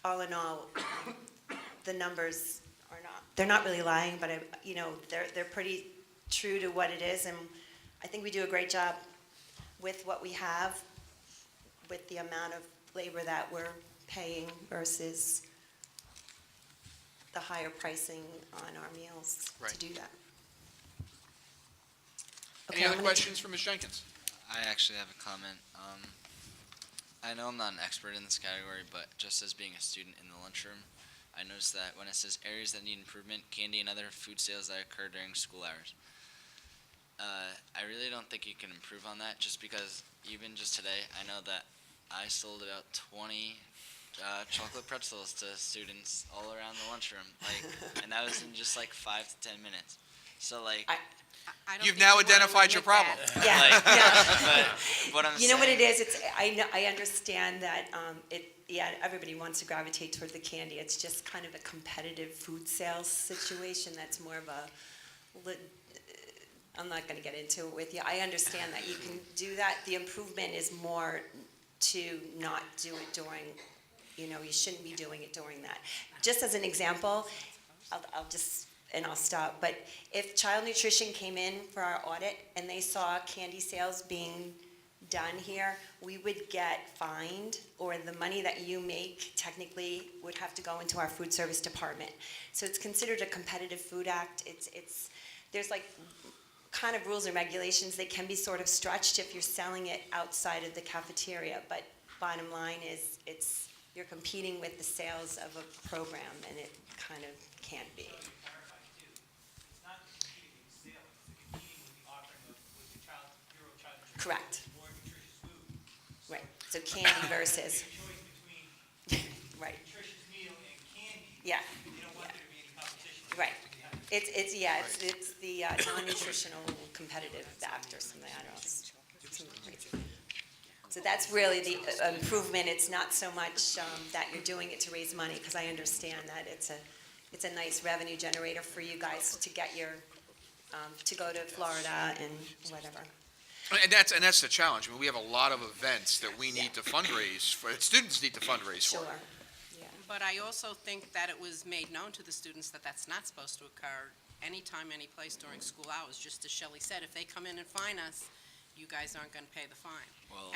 all in all, the numbers are not, they're not really lying, but they're pretty true to what it is, and I think we do a great job with what we have, with the amount of labor that we're paying versus the higher pricing on our meals to Right. do that. Any Okay, other I'm gonna questions for Ms. Jenkins? I actually have a comment. I know I'm not an expert in this category, but just as being a student in the lunchroom, I noticed that when it says areas that need improvement, candy and other food sales that occur during school hours. I really don't think you can improve on that, just because even just today, I know that I sold about 20 chocolate pretzels to students all around the lunchroom, and that was in just 5 to 10 minutes. So I don't You've think now you wanna identified your limit problem. that. Yeah, yeah. but what I'm You know what saying- it is? I understand that everybody wants to gravitate toward the candy. It's just kind of a competitive food sales situation that's more of a, I'm not going to get into it with you. I understand that you can do that. The improvement is more to not do it during, you shouldn't be doing it during that. Just as an example, I'll stop, but if child nutrition came in for our audit and they saw candy sales being done here, we would get fined, or the money that you make technically would have to go into our food service department. So it's considered a competitive food act. There's kind of rules and regulations. They can be sort of stretched if you're selling it outside of the cafeteria, but bottom line is you're competing with the sales of a program, and it kind of can't be. Correct. Right, so candy versus, right. Yeah. Right. It's the non-nutritional competitive act or something, I don't know. So that's really the improvement. It's not so much that you're doing it to raise money, because I understand that it's a nice revenue generator for you guys to get to go to Florida and whatever. And that's the challenge. I mean, we have a lot of events that we need to fundraise for, students need to fundraise for. Sure, yeah. But I also think that it was made known to the students that that's not supposed to occur anytime, any place during school hours. Just as Shelley said, if they come in and fine us, you guys aren't going to pay the fine. Well,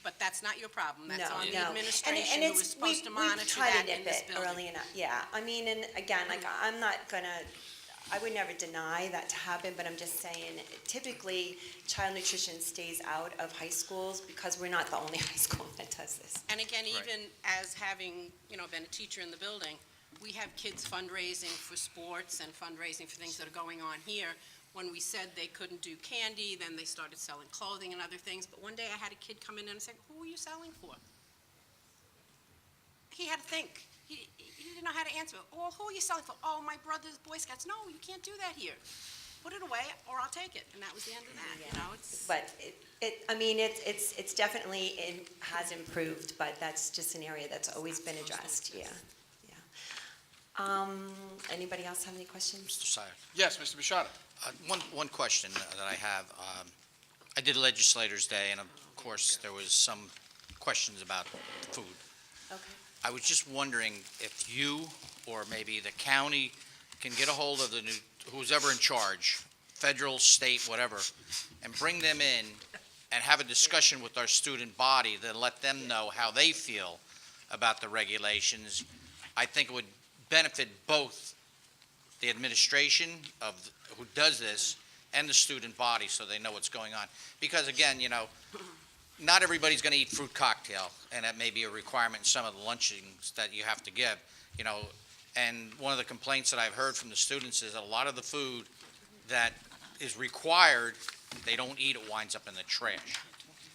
But that's not your problem. That's No, on the no. administration who is supposed to monitor we that try to in nip this it building. early enough, yeah. I mean, and again, I'm not gonna, I would never deny that to happen, but I'm just saying, typically, child nutrition stays out of high schools because we're not the only high school that does this. And again, even as having, been a teacher in the building, we have kids fundraising for sports and fundraising for things that are going on here. When we said they couldn't do candy, then they started selling clothing and other things. But one day I had a kid come in and say, "Who are you selling for?" He had to think. He didn't know how to answer. "Oh, who are you selling for?" "Oh, my brother's Boy Scouts." "No, you can't do that here. Put it away or I'll take it." And that was the end of that, It's But it's definitely, it has improved, but that's just an area that's always been addressed, yeah. Anybody else have any questions? Mr. Sire. Yes, Mr. Bishada. One question that I have. I did Legislators' Day, and of course, there was some questions about food. Okay. I was just wondering if you, or maybe the county, can get a hold of who's ever in charge, federal, state, whatever, and bring them in and have a discussion with our student body, then let them know how they feel about the regulations. I think it would benefit both the administration who does this and the student body so they know what's going on. Because again, not everybody's going to eat fruit cocktail, and that may be a requirement in some of the lunchings that you have to give, And one of the complaints that I've heard from the students is a lot of the food that is required, they don't eat, it winds up in the trash.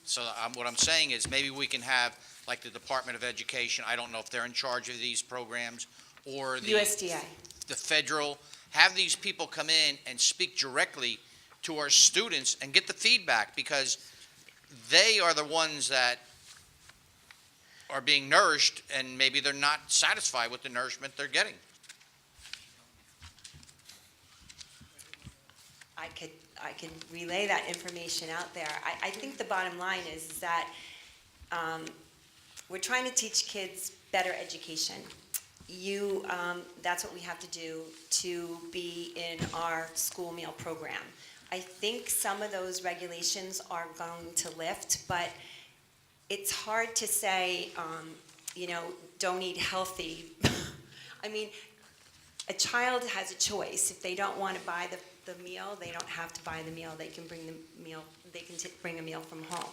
So what I'm saying is maybe we can have, like the Department of Education, I don't know if they're in charge of these programs, or the USDA. the federal, have these people come in and speak directly to our students and get the feedback, because they are the ones that are being nourished, and maybe they're not satisfied with the nourishment they're getting. I could relay that information out there. I think the bottom line is that we're trying to teach kids better education. That's what we have to do to be in our school meal program. I think some of those regulations are going to lift, but it's hard to say, don't eat healthy. I mean, a child has a choice. If they don't want to buy the meal, they don't have to buy the meal. They can bring the meal. They can bring a meal from home.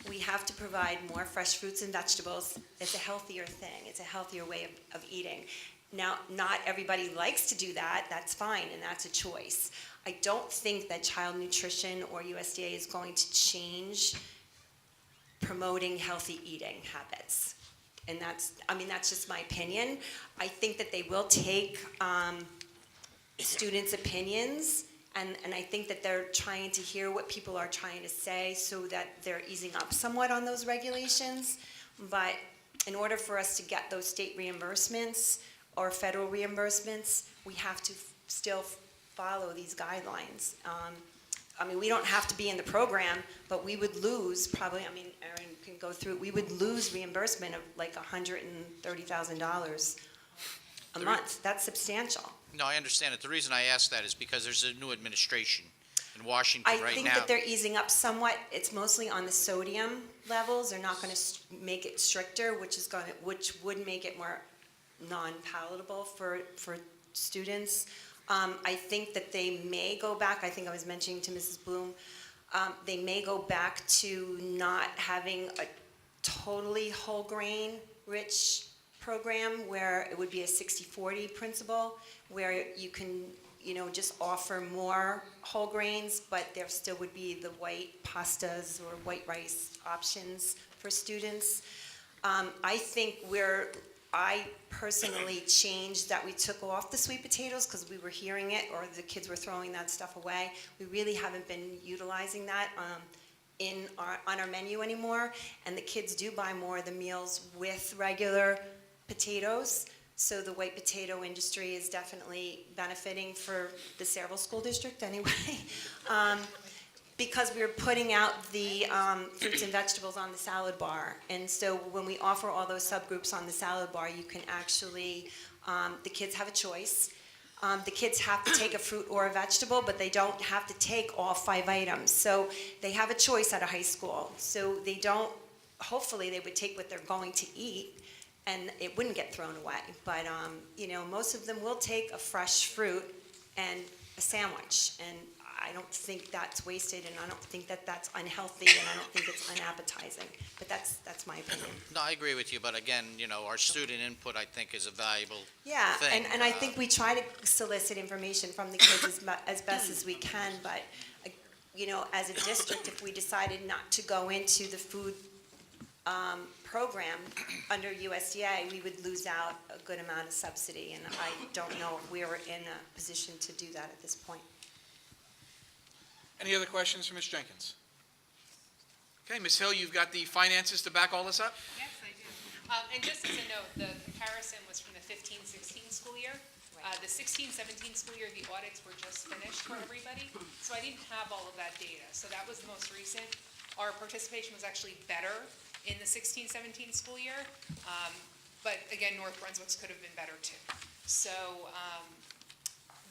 We have to provide more fresh fruits and vegetables. It's a healthier thing. It's a healthier way of eating. Now, not everybody likes to do that. That's fine, and that's a choice. I don't think that child nutrition or USDA is going to change promoting healthy eating habits. And that's just my opinion. I think that they will take students' opinions, and I think that they're trying to hear what people are trying to say so that they're easing up somewhat on those regulations. But in order for us to get those state reimbursements or federal reimbursements, we have to still follow these guidelines. We don't have to be in the program, but we would lose probably, Erin can go through, we would lose reimbursement of like $130,000 a month. That's substantial. No, I understand it. The reason I ask that is because there's a new administration in Washington right now. I think that they're easing up somewhat. It's mostly on the sodium levels. They're not going to make it stricter, which would make it more non-palatable for students. I think that they may go back. I think I was mentioning to Mrs. Bloom, they may go back to not having a totally whole grain rich program where it would be a 60-40 principle, where you can, just offer more whole grains, but there still would be the white pastas or white rice options for students. I think I personally changed that we took off the sweet potatoes because we were hearing it, or the kids were throwing that stuff away. We really haven't been utilizing that on our menu anymore, and the kids do buy more of the meals with regular potatoes. So the white potato industry is definitely benefiting for the Sayreville School District anyway. Because we're putting out the fruits and vegetables on the salad bar. And so when we offer all those subgroups on the salad bar, you can actually, the kids have a choice. The kids have to take a fruit or a vegetable, but they don't have to take all 5 items. So they have a choice at a high school. So they don't, hopefully they would take what they're going to eat, and it wouldn't get thrown away. But, most of them will take a fresh fruit and a sandwich. And I don't think that's wasted, and I don't think that that's unhealthy, and I don't think it's unappetizing. But that's my opinion. No, I agree with you, but again, our student input, I think, is a valuable Yeah, thing. and I think we try to solicit information from the kids as best as we can, but, as a district, if we decided not to go into the food program under USDA, we would lose out a good amount of subsidy, and I don't know if we're in a position to do that at this point. Any other questions for Ms. Jenkins? Okay, Ms. Hill, you've got the finances to back all this up? Yes, I do. And just as a note, the comparison was from the 15-16 school year. The 16-17 school year, the audits were just finished for everybody, so I didn't have all of that data. So that was the most recent. Our participation was actually better in the 16-17 school year, but again, North Brunswick's could have been better too. So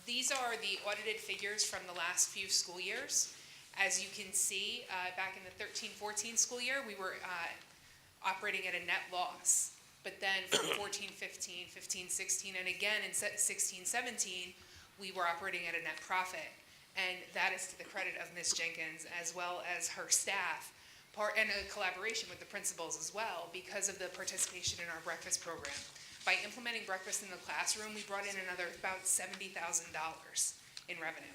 these are the audited figures from the last few school years. As you can see, back in the 13-14 school year, we were operating at a net loss. But then from 14-15, 15-16, and again in 16-17, we were operating at a net profit. And that is to the credit of Ms. Jenkins as well as her staff, and a collaboration with the principals as well because of the participation in our breakfast program. By implementing breakfast in the classroom, we brought in another about $70,000 in revenue.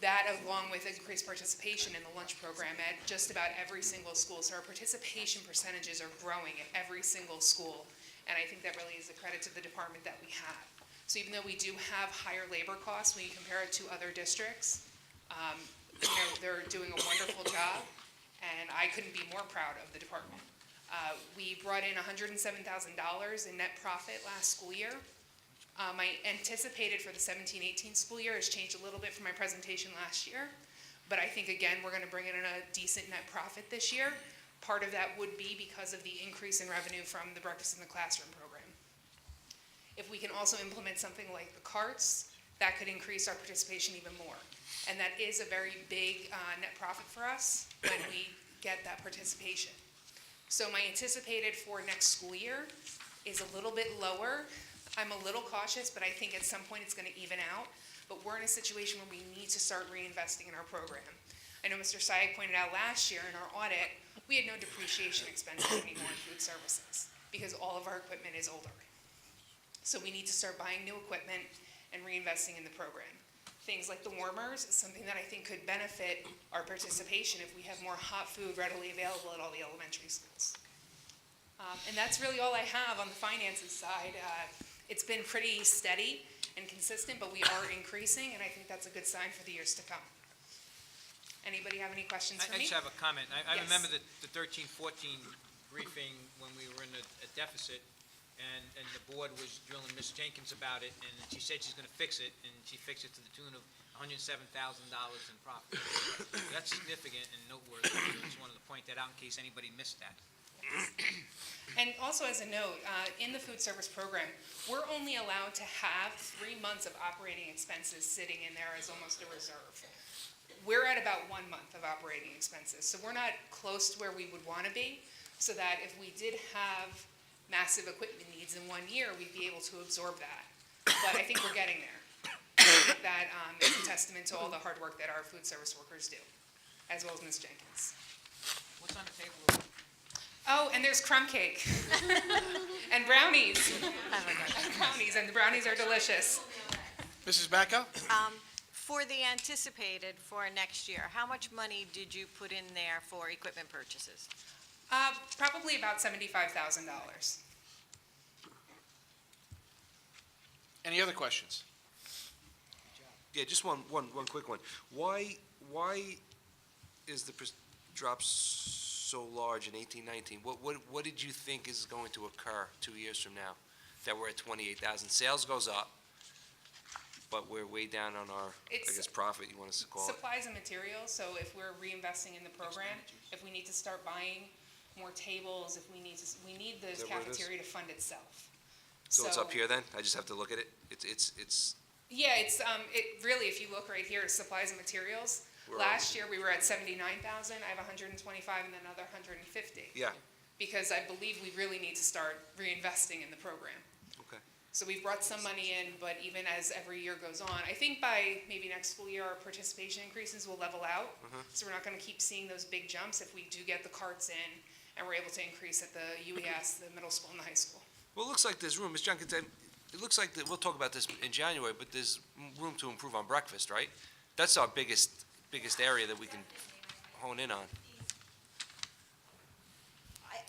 That, along with increased participation in the lunch program at just about every single school. So our participation percentages are growing at every single school. And I think that really is a credit to the department that we have. So even though we do have higher labor costs when you compare it to other districts, they're doing a wonderful job, and I couldn't be more proud of the department. We brought in $107,000 in net profit last school year. My anticipated for the 17-18 school year has changed a little bit from my presentation last year, but I think, again, we're going to bring in a decent net profit this year. Part of that would be because of the increase in revenue from the Breakfast in the Classroom program. If we can also implement something like the carts, that could increase our participation even more. And that is a very big net profit for us when we get that participation. So my anticipated for next school year is a little bit lower. I'm a little cautious, but I think at some point it's going to even out. But we're in a situation where we need to start reinvesting in our program. I know Mr. Sayek pointed out last year in our audit, we had no depreciation expenses anymore in food services because all of our equipment is older. So we need to start buying new equipment and reinvesting in the program. Things like the warmers is something that I think could benefit our participation if we have more hot food readily available at all the elementary schools. And that's really all I have on the finances side. It's been pretty steady and consistent, but we are increasing, and I think that's a good sign for the years to come. Anybody have any questions for I me? just have a comment. I Yes. remember the 13-14 briefing when we were in a deficit, and the board was drilling Ms. Jenkins about it, and she said she's going to fix it, and she fixed it to the tune of $107,000 in profit. That's significant and noteworthy. I just wanted to point that out in case anybody missed that. And also as a note, in the food service program, we're only allowed to have 3 months of operating expenses sitting in there as almost a reserve. We're at about 1 month of operating expenses, so we're not close to where we would want to be, so that if we did have massive equipment needs in 1 year, we'd be able to absorb that. But I think we're getting there. I think that is a testament to all the hard work that our food service workers do, as well as Ms. Jenkins. What's on the table? Oh, and there's crumb cake. And brownies. And the brownies are delicious. Mrs. Backo? For the anticipated for next year, how much money did you put in there for equipment purchases? Probably about $75,000. Any other questions? Yeah, just one quick one. Why is the drop so large in 18-19? What did you think is going to occur 2 years from now that we're at 28,000? Sales goes up, but we're way down on our, profit, you want us to call it? Supplies and materials, so if we're reinvesting in the program, if we need to start buying more tables, if we need the Is that what it is? cafeteria to fund itself. So it's up here then? I just have to look at it? It's Yeah, it really, if you look right here, supplies and materials. Where are Last year, we were at 79,000. I have 125 and then another 150. Yeah, Because I believe we really need to start reinvesting in the program. okay. So we've brought some money in, but even as every year goes on, I think by maybe next school year, our participation increases will level out. So we're not going to keep seeing those big jumps if we do get the carts in and we're able to increase at the UES, the middle school and the high school. Well, it looks like there's room, Ms. Jenkins, it looks like, we'll talk about this in January, but there's room to improve on breakfast, right? That's our biggest area that we can hone in on.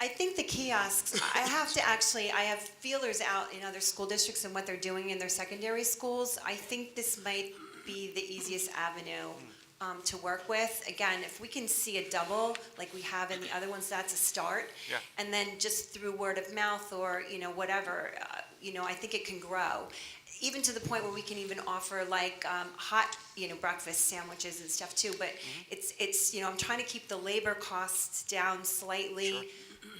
I think the kiosks, I have feelers out in other school districts and what they're doing in their secondary schools. I think this might be the easiest avenue to work with. Again, if we can see a double like we have in the other ones, that's a start. Yeah. And then just through word of mouth or, whatever, I think it can grow. Even to the point where we can even offer like hot, breakfast sandwiches and stuff too. But it's I'm trying to keep the labor costs down slightly.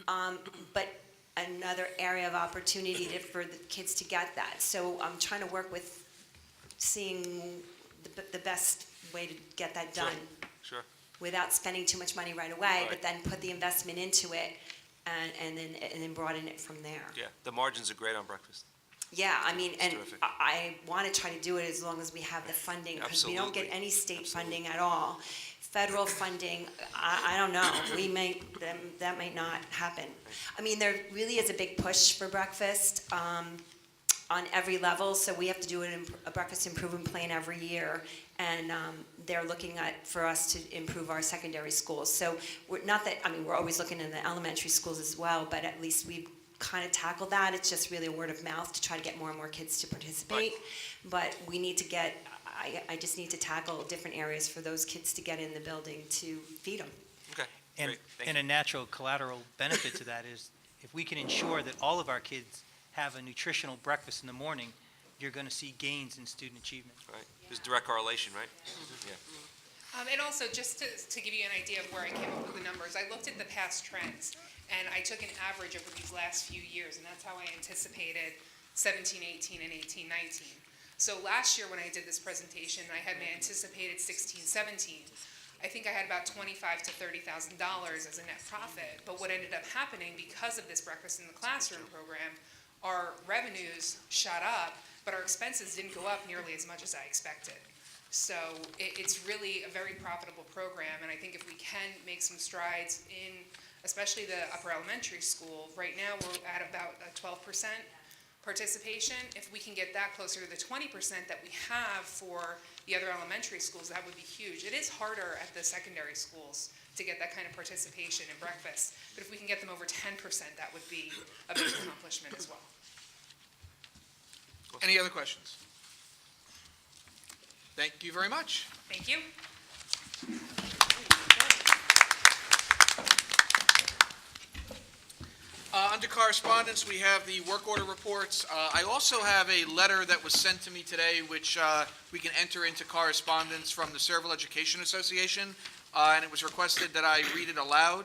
But another area of opportunity for the kids to get that. So I'm trying to work with seeing the best way to get that done. Sure. Without spending too much money right away, Right. but then put the investment into it and then broaden it from there. Yeah, the margins are great on breakfast. Yeah, I mean, and terrific. I want to try to do it as long as we have the funding, because we don't get Absolutely. any state funding at all. Federal funding, I don't know, that might not happen. I mean, there really is a big push for breakfast on every level, so we have to do a breakfast improvement plan every year, and they're looking for us to improve our secondary schools. So we're always looking in the elementary schools as well, but at least we've kind of tackled that. It's just really a word of mouth to try to get more and more kids to participate. But we need to I just need to tackle different areas for those kids to get in the building to feed them. Okay, And, great, thank and you. a natural collateral benefit to that is if we can ensure that all of our kids have a nutritional breakfast in the morning, you're going to see gains in student achievement. Right, there's direct correlation, right? Yeah. And also, just to give you an idea of where I came up with the numbers, I looked at the past trends, and I took an average over these last few years, and that's how I anticipated 17, 18, and 18, 19. So last year when I did this presentation, I had my anticipated 16, 17. I think I had about $25,000 to $30,000 as a net profit, but what ended up happening because of this breakfast in the classroom program, our revenues shot up, but our expenses didn't go up nearly as much as I expected. So it's really a very profitable program, and I think if we can make some strides in, especially the upper elementary school, right now we're at about a 12% participation. If we can get that closer to the 20% that we have for the other elementary schools, that would be huge. It is harder at the secondary schools to get that kind of participation in breakfast, but if we can get them over 10%, that would be a big accomplishment as well. Any other questions? Thank you very much. Thank you. Under correspondence, we have the work order reports. I also have a letter that was sent to me today, which we can enter into correspondence from the Sayreville Education Association, and it was requested that I read it aloud.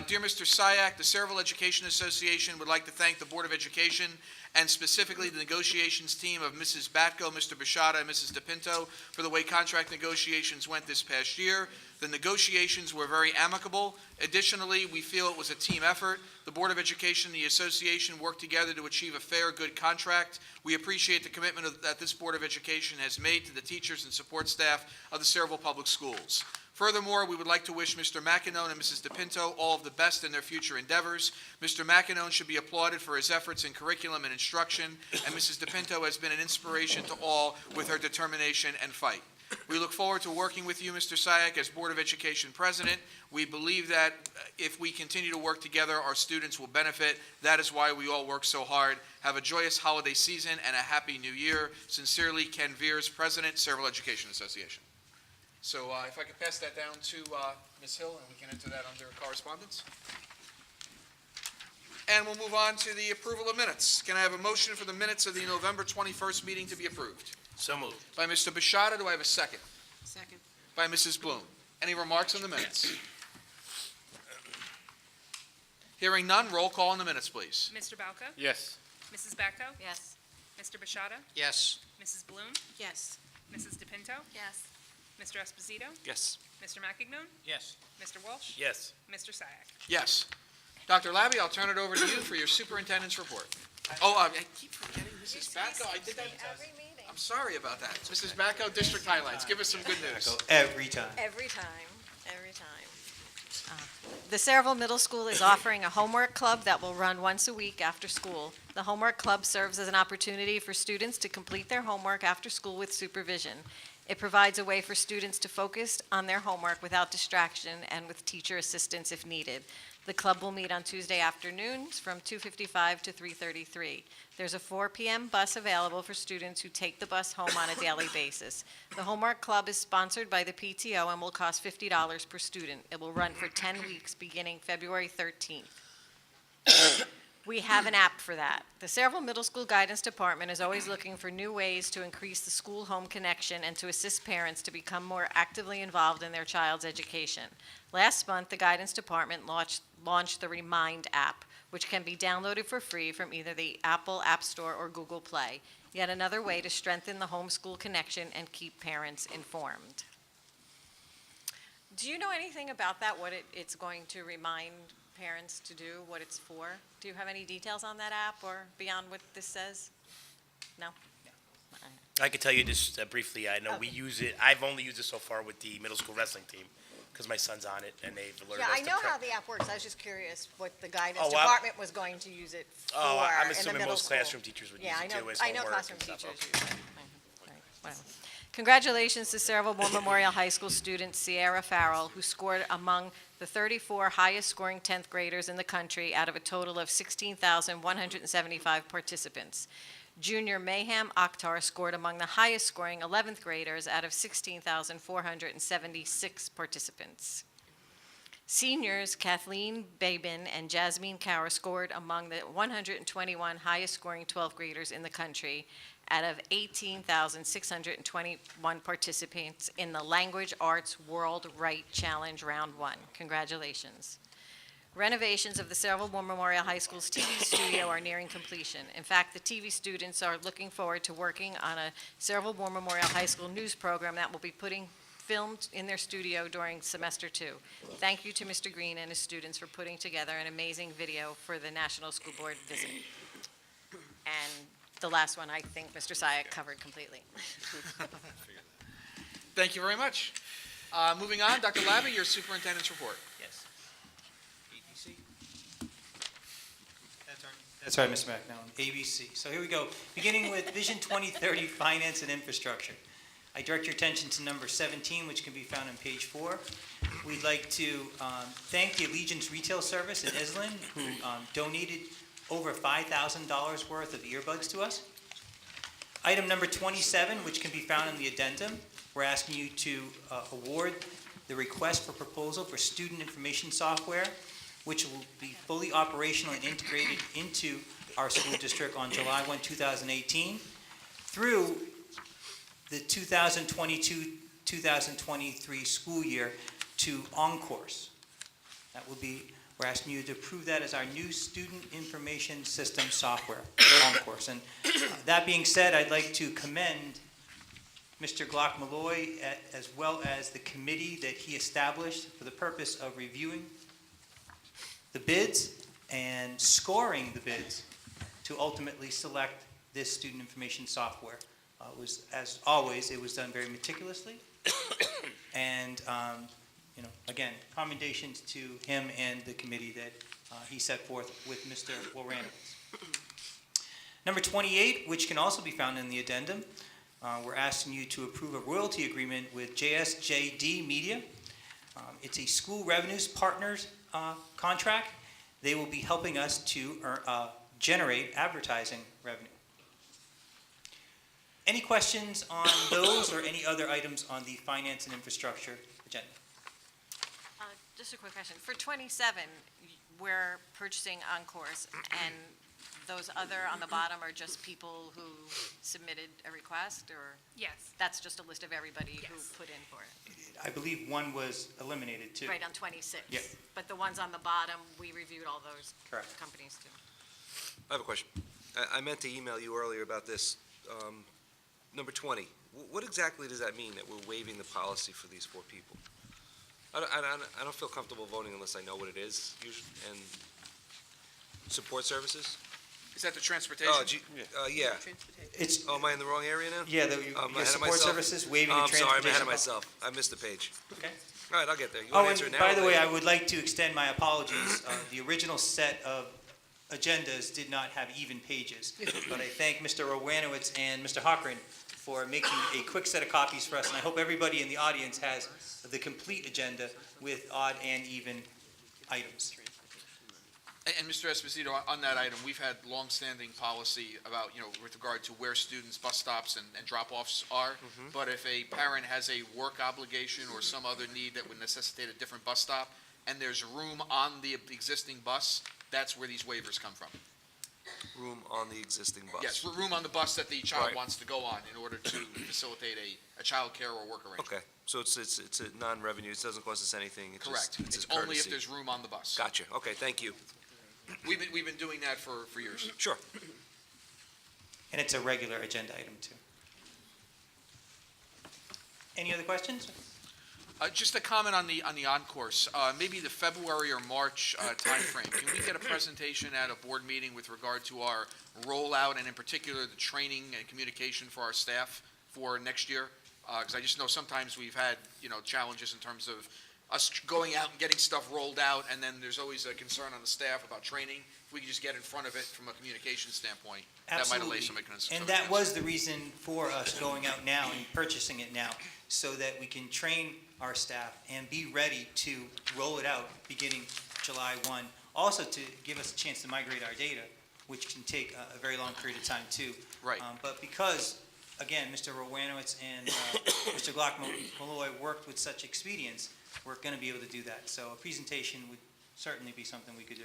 Dear Mr. Sayak, the Sayreville Education Association would like to thank the Board of Education and specifically the negotiations team of Mrs. Batko, Mr. Bishada, and Mrs. DePinto for the way contract negotiations went this past year. The negotiations were very amicable. Additionally, we feel it was a team effort. The Board of Education and the association worked together to achieve a fair, good contract. We appreciate the commitment that this Board of Education has made to the teachers and support staff of the Sayreville Public Schools. Furthermore, we would like to wish Mr. McEnone and Mrs. DePinto all of the best in their future endeavors. Mr. McEnone should be applauded for his efforts in curriculum and instruction, and Mrs. DePinto has been an inspiration to all with her determination and fight. We look forward to working with you, Mr. Sayak, as Board of Education President. We believe that if we continue to work together, our students will benefit. That is why we all work so hard. Have a joyous holiday season and a happy new year. Sincerely, Ken Veers, President, Sayreville Education Association. So if I could pass that down to Ms. Hill, and we can enter that under correspondence. And we'll move on to the approval of minutes. Can I have a motion for the minutes of the November 21st meeting to be approved? So moved. By Mr. Bishada, do I have a second? Second. By Mrs. Bloom. Any remarks on the minutes? Hearing none, roll call on the minutes, please. Mr. Balco? Yes. Mrs. Backo? Yes. Mr. Bishada? Yes. Mrs. Bloom? Yes. Mrs. DePinto? Yes. Mr. Esposito? Yes. Mr. McEgnone? Yes. Mr. Walsh? Yes. Mr. Sayak? Yes. Dr. Labby, I'll turn it over to you for your superintendent's report. Oh, I keep forgetting Mrs. Backo. I did that. Every meeting. I'm sorry about that. Mrs. Backo, district highlights. Give us some good news. Every time. Every time, every time. The Sayreville Middle School is offering a homework club that will run once a week after school. The homework club serves as an opportunity for students to complete their homework after school with supervision. It provides a way for students to focus on their homework without distraction and with teacher assistance if needed. The club will meet on Tuesday afternoons from 2:55 to 3:33. There's a 4 p.m. bus available for students who take the bus home on a daily basis. The homework club is sponsored by the PTO and will cost $50 per student. It will run for 10 weeks beginning February 13th. We have an app for that. The Sayreville Middle School Guidance Department is always looking for new ways to increase the school-home connection and to assist parents to become more actively involved in their child's education. Last month, the Guidance Department launched the Remind app, which can be downloaded for free from either the Apple App Store or Google Play. Yet another way to strengthen the homeschool connection and keep parents informed. Do you know anything about that, what it's going to remind parents to do, what it's for? Do you have any details on that app or beyond what this says? No? I could tell you this briefly. I know we use it, I've only used it so far with the middle school wrestling team, because my son's on it, and they've alerted Yeah, us I to know prep. how the app works. I was just curious what the guidance Oh, well, department was going to use it for Oh, I'm in the assuming middle most school. classroom teachers would use Yeah, it too, as I know homework classroom and stuff. teachers use it. Right, whatever. Congratulations to Sayreville War Memorial High School student Sierra Farrell, who scored among the 34 highest-scoring 10th graders in the country out of a total of 16,175 participants. Junior Mayhem Akhtar scored among the highest-scoring 11th graders out of 16,476 participants. Seniors Kathleen Babin and Jasmine Cower scored among the 121 highest-scoring 12th graders in the country out of 18,621 participants in the Language Arts World Right Challenge Round 1. Congratulations. Renovations of the Sayreville War Memorial High School's TV studio are nearing completion. In fact, the TV students are looking forward to working on a Sayreville War Memorial High School news program that will be filmed in their studio during semester 2. Thank you to Mr. Green and his students for putting together an amazing video for the National School Board visit. And the last one, I think Mr. Syack covered completely. Thank you very much. Moving on, Dr. Labby, your superintendent's report. Yes. ABC. That's right, Mr. McNown, ABC. So here we go, beginning with Vision 2030, Finance and Infrastructure. I direct your attention to number 17, which can be found on page 4. We'd like to thank the Allegiance Retail Service in Islin, who donated over $5,000 worth of earbuds to us. Item number 27, which can be found in the addendum, we're asking you to award the request for proposal for student information software, which will be fully operational and integrated into our school district on July 1, 2018, through the 2022-2023 school year to OnCourse. That will be, we're asking you to approve that as our new student information system software, OnCourse. And that being said, I'd like to commend Mr. Glock Malloy, as well as the committee that he established for the purpose of reviewing the bids and scoring the bids to ultimately select this student information software. Was, as always, it was done very meticulously. And, again, commendations to him and the committee that he set forth with Mr. Woranowitz. Number 28, which can also be found in the addendum, we're asking you to approve a royalty agreement with JSJD Media. It's a school revenues partners contract. They will be helping us to generate advertising revenue. Any questions on those or any other items on the finance and infrastructure agenda? Just a quick question. For 27, we're purchasing OnCourse, and those other on the bottom are just people who submitted a request, or? Yes. That's just a list of everybody who Yes. put in for it? I believe one was eliminated too. Right, on 26. Yeah. But the ones on the bottom, we reviewed all those Correct. companies too. I have a question. I meant to email you earlier about this. Number 20, what exactly does that mean, that we're waiving the policy for these 4 people? I don't feel comfortable voting unless I know what it is, and support services? Is that the transportation? Oh, yeah. It's, Oh, am I in the wrong area now? yeah, I'm ahead your of support myself? services, waiving Oh, the I'm sorry, I'm transportation. ahead of myself. I missed the page. Okay. All right, I'll get there. You Oh, want to answer it and now? by the or way, later? I would like to extend my apologies. The original set of agendas did not have even pages. But I thank Mr. Rowanowitz and Mr. Hockren for making a quick set of copies for us. And I hope everybody in the audience has the complete agenda with odd and even items. And Mr. Esposito, on that item, we've had longstanding policy about, with regard to where students' bus stops and drop-offs are. But if a parent has a work obligation or some other need that would necessitate a different bus stop, and there's room on the existing bus, that's where these waivers come from. Room on the existing bus. Yes, room on the bus that the child Right. wants to go on in order to facilitate a child care or work arrangement. Okay, so it's a non-revenue, it doesn't cost us anything. It's Correct. just- It's a only if courtesy. there's room on the bus. Gotcha, okay, thank you. We've been doing that for years. Sure. And it's a regular agenda item too. Any other questions? Just a comment on the on-course, maybe the February or March timeframe. Can we get a presentation at a board meeting with regard to our rollout, and in particular, the training and communication for our staff for next year? Because I just know sometimes we've had, challenges in terms of us going out and getting stuff rolled out, and then there's always a concern on the staff about training. If we could just get in front of it from a communication standpoint, that might allay some concerns. And that was the reason for us going out now and purchasing it now, so that we can train our staff and be ready to roll it out beginning July 1. Also to give us a chance to migrate our data, which can take a very long period of time too. Right. But because, again, Mr. Rowanowitz and Mr. Glock-Malloy worked with such expedience, we're going to be able to do that. So a presentation would certainly be something we could do.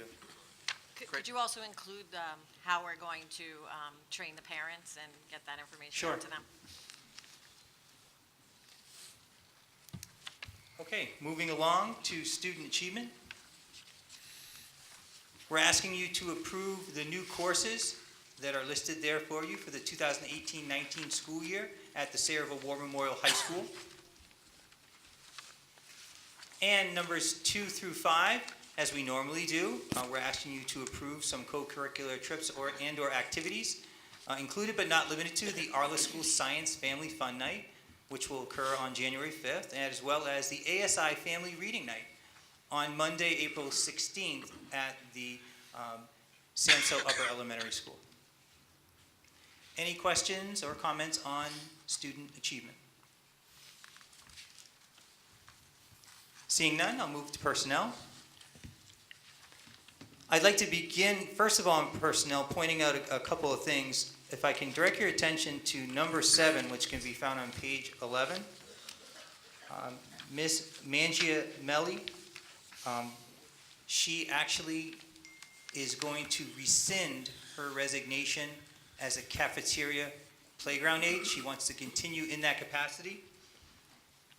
Could you also include how we're going to train the parents and get that information out to them? Okay, moving along to student achievement. We're asking you to approve the new courses that are listed there for you for the 2018-19 school year at the Sayreville War Memorial High School. And numbers 2 through 5, as we normally do, we're asking you to approve some co-curricular trips and/or activities, included but not limited to the Arla School Science Family Fun Night, which will occur on January 5th, as well as the ASI Family Reading Night on Monday, April 16th at the Samso Upper Elementary School. Any questions or comments on student achievement? Seeing none, I'll move to personnel. I'd like to begin, first of all, on personnel, pointing out a couple of things. If I can direct your attention to number 7, which can be found on page 11. Ms. Mangia Melli, she actually is going to rescind her resignation as a cafeteria playground aide. She wants to continue in that capacity.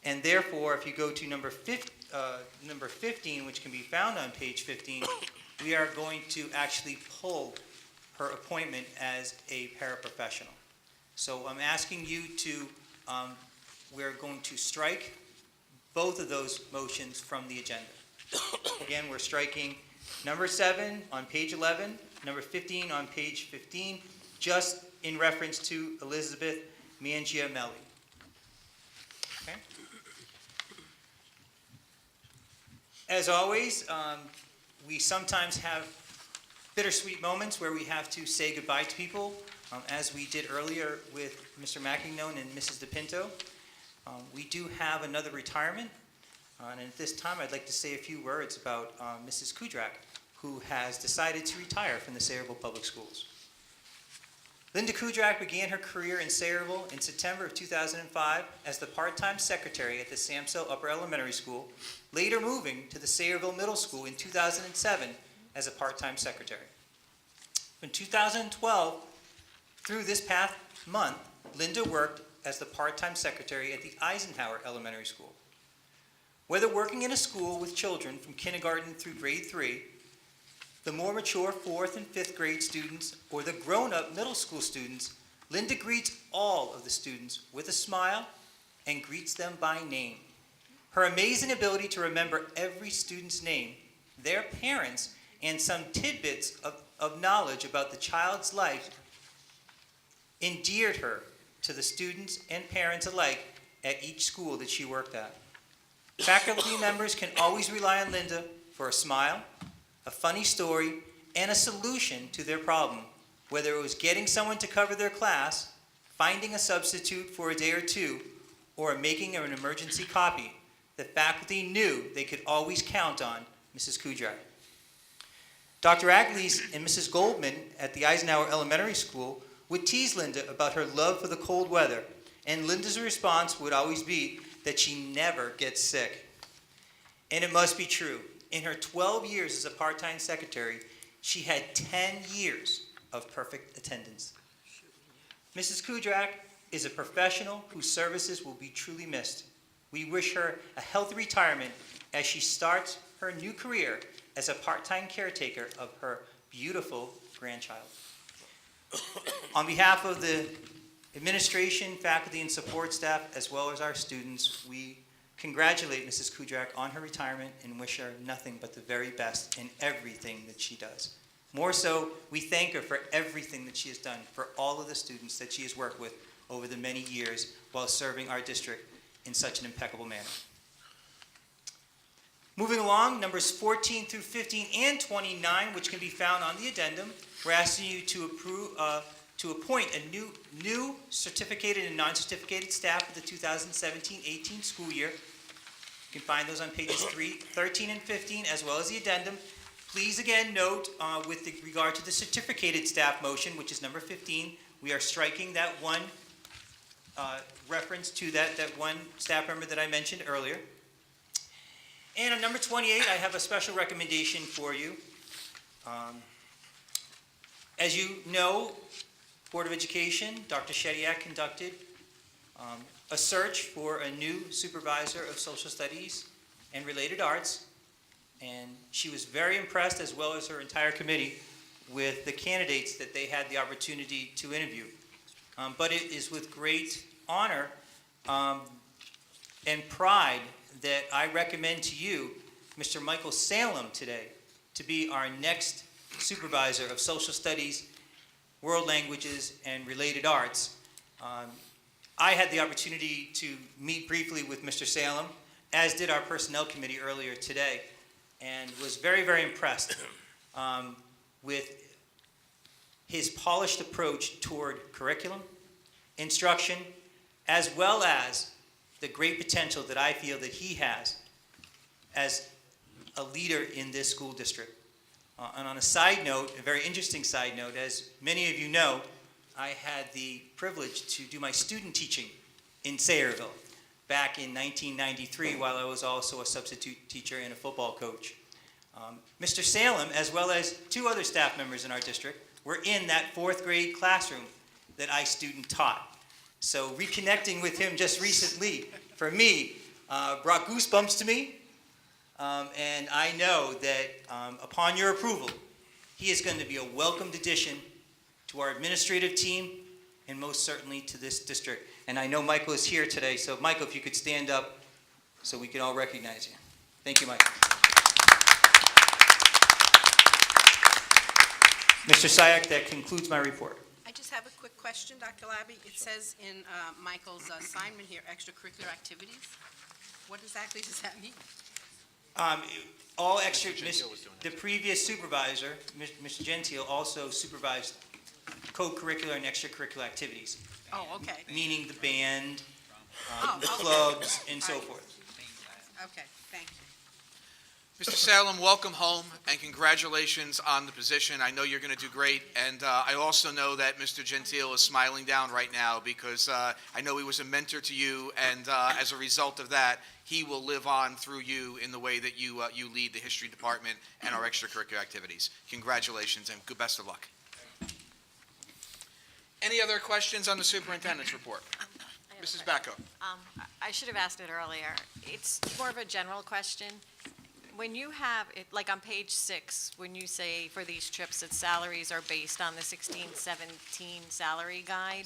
And therefore, if you go to number 15, which can be found on page 15, we are going to actually pull her appointment as a paraprofessional. So I'm asking you to, we're going to strike both of those motions from the agenda. Again, we're striking number 7 on page 11, number 15 on page 15, just in reference to Elizabeth Mangia Melli. Okay? As always, we sometimes have bittersweet moments where we have to say goodbye to people, as we did earlier with Mr. Mackignone and Mrs. DePinto. We do have another retirement, and at this time I'd like to say a few words about Mrs. Kudrak, who has decided to retire from the Sayreville Public Schools. Linda Kudrak began her career in Sayreville in September of 2005 as the part-time secretary at the Samso Upper Elementary School, later moving to the Sayreville Middle School in 2007 as a part-time secretary. From 2012 through this past month, Linda worked as the part-time secretary at the Eisenhower Elementary School. Whether working in a school with children from kindergarten through grade 3, the more mature 4th and 5th grade students, or the grown-up middle school students, Linda greets all of the students with a smile and greets them by name. Her amazing ability to remember every student's name, their parents, and some tidbits of knowledge about the child's life endeared her to the students and parents alike at each school that she worked at. Faculty members can always rely on Linda for a smile, a funny story, and a solution to their problem, whether it was getting someone to cover their class, finding a substitute for a day or two, or making an emergency copy. The faculty knew they could always count on Mrs. Kudrak. Dr. Agles and Mrs. Goldman at the Eisenhower Elementary School would tease Linda about her love for the cold weather, and Linda's response would always be that she never gets sick. And it must be true. In her 12 years as a part-time secretary, she had 10 years of perfect attendance. Mrs. Kudrak is a professional whose services will be truly missed. We wish her a healthy retirement as she starts her new career as a part-time caretaker of her beautiful grandchild. On behalf of the administration, faculty, and support staff, as well as our students, we congratulate Mrs. Kudrak on her retirement and wish her nothing but the very best in everything that she does. More so, we thank her for everything that she has done for all of the students that she has worked with over the many years while serving our district in such an impeccable manner. Moving along, numbers 14 through 15 and 29, which can be found on the addendum, we're asking you to appoint a new certificated and non-certificated staff for the 2017-18 school year. You can find those on pages 13 and 15, as well as the addendum. Please again note, with regard to the certificated staff motion, which is number 15, we are striking that one reference to that one staff member that I mentioned earlier. And on number 28, I have a special recommendation for you. As you know, Board of Education, Dr. Shediak conducted a search for a new supervisor of social studies and related arts, and she was very impressed, as well as her entire committee, with the candidates that they had the opportunity to interview. But it is with great honor and pride that I recommend to you Mr. Michael Salem today to be our next supervisor of social studies, world languages, and related arts. I had the opportunity to meet briefly with Mr. Salem, as did our personnel committee earlier today, and was very, very impressed with his polished approach toward curriculum, instruction, as well as the great potential that I feel that he has as a leader in this school district. And on a side note, a very interesting side note, as many of you know, I had the privilege to do my student teaching in Sayreville back in 1993, while I was also a substitute teacher and a football coach. Mr. Salem, as well as two other staff members in our district, were in that fourth grade classroom that I student taught. So reconnecting with him just recently, for me, brought goosebumps to me. And I know that upon your approval, he is going to be a welcomed addition to our administrative team and most certainly to this district. And I know Michael is here today, so Michael, if you could stand up so we can all recognize you. Thank you, Michael. Mr. Sayak, that concludes my report. I just have a quick question, Dr. Labby. It says in Michael's assignment here, extracurricular activities. What exactly does that mean? All extra, the previous supervisor, Mr. Gentile, also supervised co-curricular and extracurricular activities, Oh, okay. meaning the band, the okay. clubs, and so forth. Okay, thank you. Mr. Salem, welcome home, and congratulations on the position. I know you're going to do great, and I also know that Mr. Gentile is smiling down right now because I know he was a mentor to you, and as a result of that, he will live on through you in the way that you lead the history department and our extracurricular activities. Congratulations, and good best of luck. Any other questions on the superintendent's report? Mrs. Bacco. I should have asked it earlier. It's more of a general question. When you have, like on page 6, when you say for these trips that salaries are based on the 16-17 salary guide,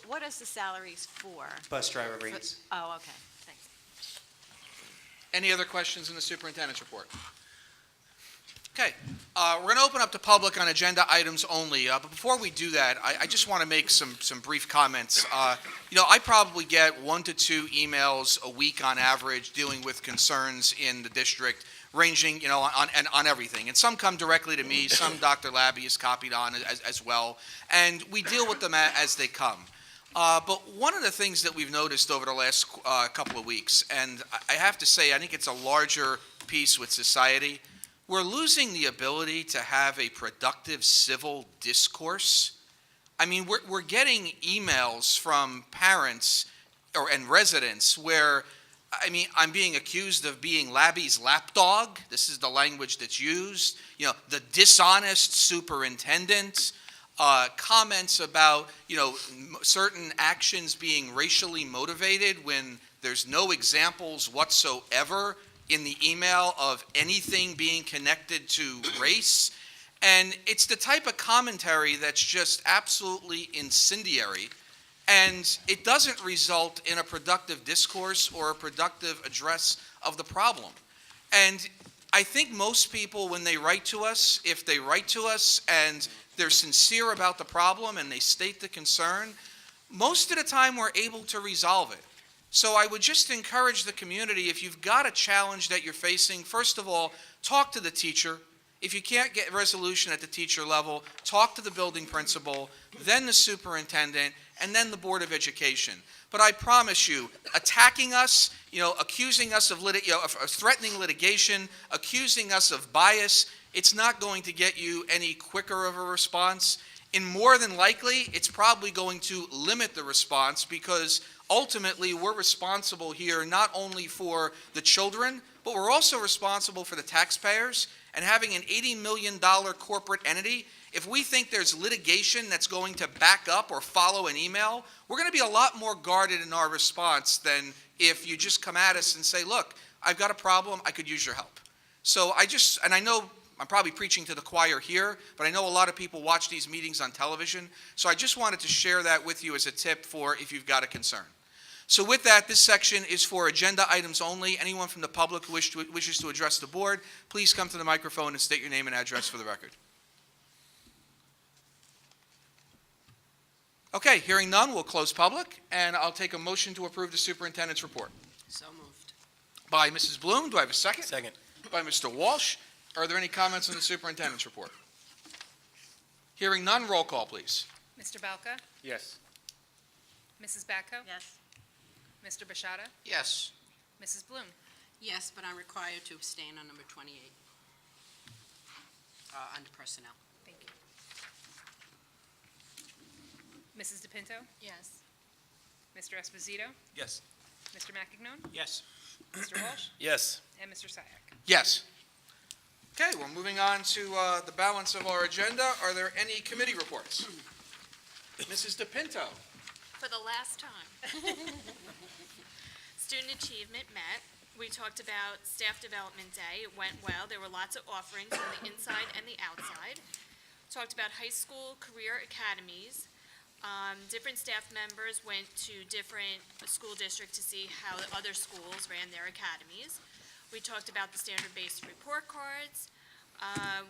what is the salaries for? Bus driver rates. Oh, okay, thanks. Any other questions in the superintendent's report? Okay, we're going to open up the public on agenda items only, but before we do that, I just want to make some brief comments. I probably get 1 to 2 emails a week on average dealing with concerns in the district, ranging, on everything. And some come directly to me, some Dr. Labby is copied on as well, and we deal with them as they come. But one of the things that we've noticed over the last couple of weeks, and I have to say, I think it's a larger piece with society, we're losing the ability to have a productive civil discourse. I mean, we're getting emails from parents and residents where, I'm being accused of being Labby's lapdog. This is the language that's used. The dishonest superintendent. Comments about, certain actions being racially motivated when there's no examples whatsoever in the email of anything being connected to race. And it's the type of commentary that's just absolutely incendiary. and it doesn't result in a productive discourse or a productive address of the problem. And I think most people, when they write to us, if they write to us and they're sincere about the problem and they state the concern, most of the time we're able to resolve it. So I would just encourage the community, if you've got a challenge that you're facing, first of all, talk to the teacher. If you can't get resolution at the teacher level, talk to the building principal, then the superintendent, and then the Board of Education. But I promise you, attacking us, accusing us of threatening litigation, accusing us of bias, it's not going to get you any quicker of a response. And more than likely, it's probably going to limit the response, because ultimately we're responsible here not only for the children, but we're also responsible for the taxpayers. And having an $80 million corporate entity, if we think there's litigation that's going to back up or follow an email, we're going to be a lot more guarded in our response than if you just come at us and say, look, I've got a problem, I could use your help. So and I know I'm probably preaching to the choir here, but I know a lot of people watch these meetings on television, so I just wanted to share that with you as a tip for if you've got a concern. So with that, this section is for agenda items only. Anyone from the public who wishes to address the board, please come to the microphone and state your name and address for the record. Okay, hearing none, we'll close public, and I'll take a motion to approve the superintendent's report. So moved. By Mrs. Bloom, do I have a second? Second. By Mr. Walsh. Are there any comments on the superintendent's report? Hearing none, roll call, please. Mr. Balka? Yes. Mrs. Backo? Yes. Mr. Bashada? Yes. Mrs. Bloom? Yes, but I'm required to abstain on number 28, under personnel. Thank you. Mrs. DePinto? Yes. Mr. Esposito? Yes. Mr. Macagnon? Yes. Mr. Walsh? Yes. And Mr. Syak? Yes. Okay, we're moving on to the balance of our agenda. Are there any committee reports? Mrs. DePinto? For the last time. Student achievement met. We talked about Staff Development Day. It went well. There were lots of offerings from the inside and the outside. Talked about high school career academies. Different staff members went to different school districts to see how other schools ran their academies. We talked about the standard-based report cards.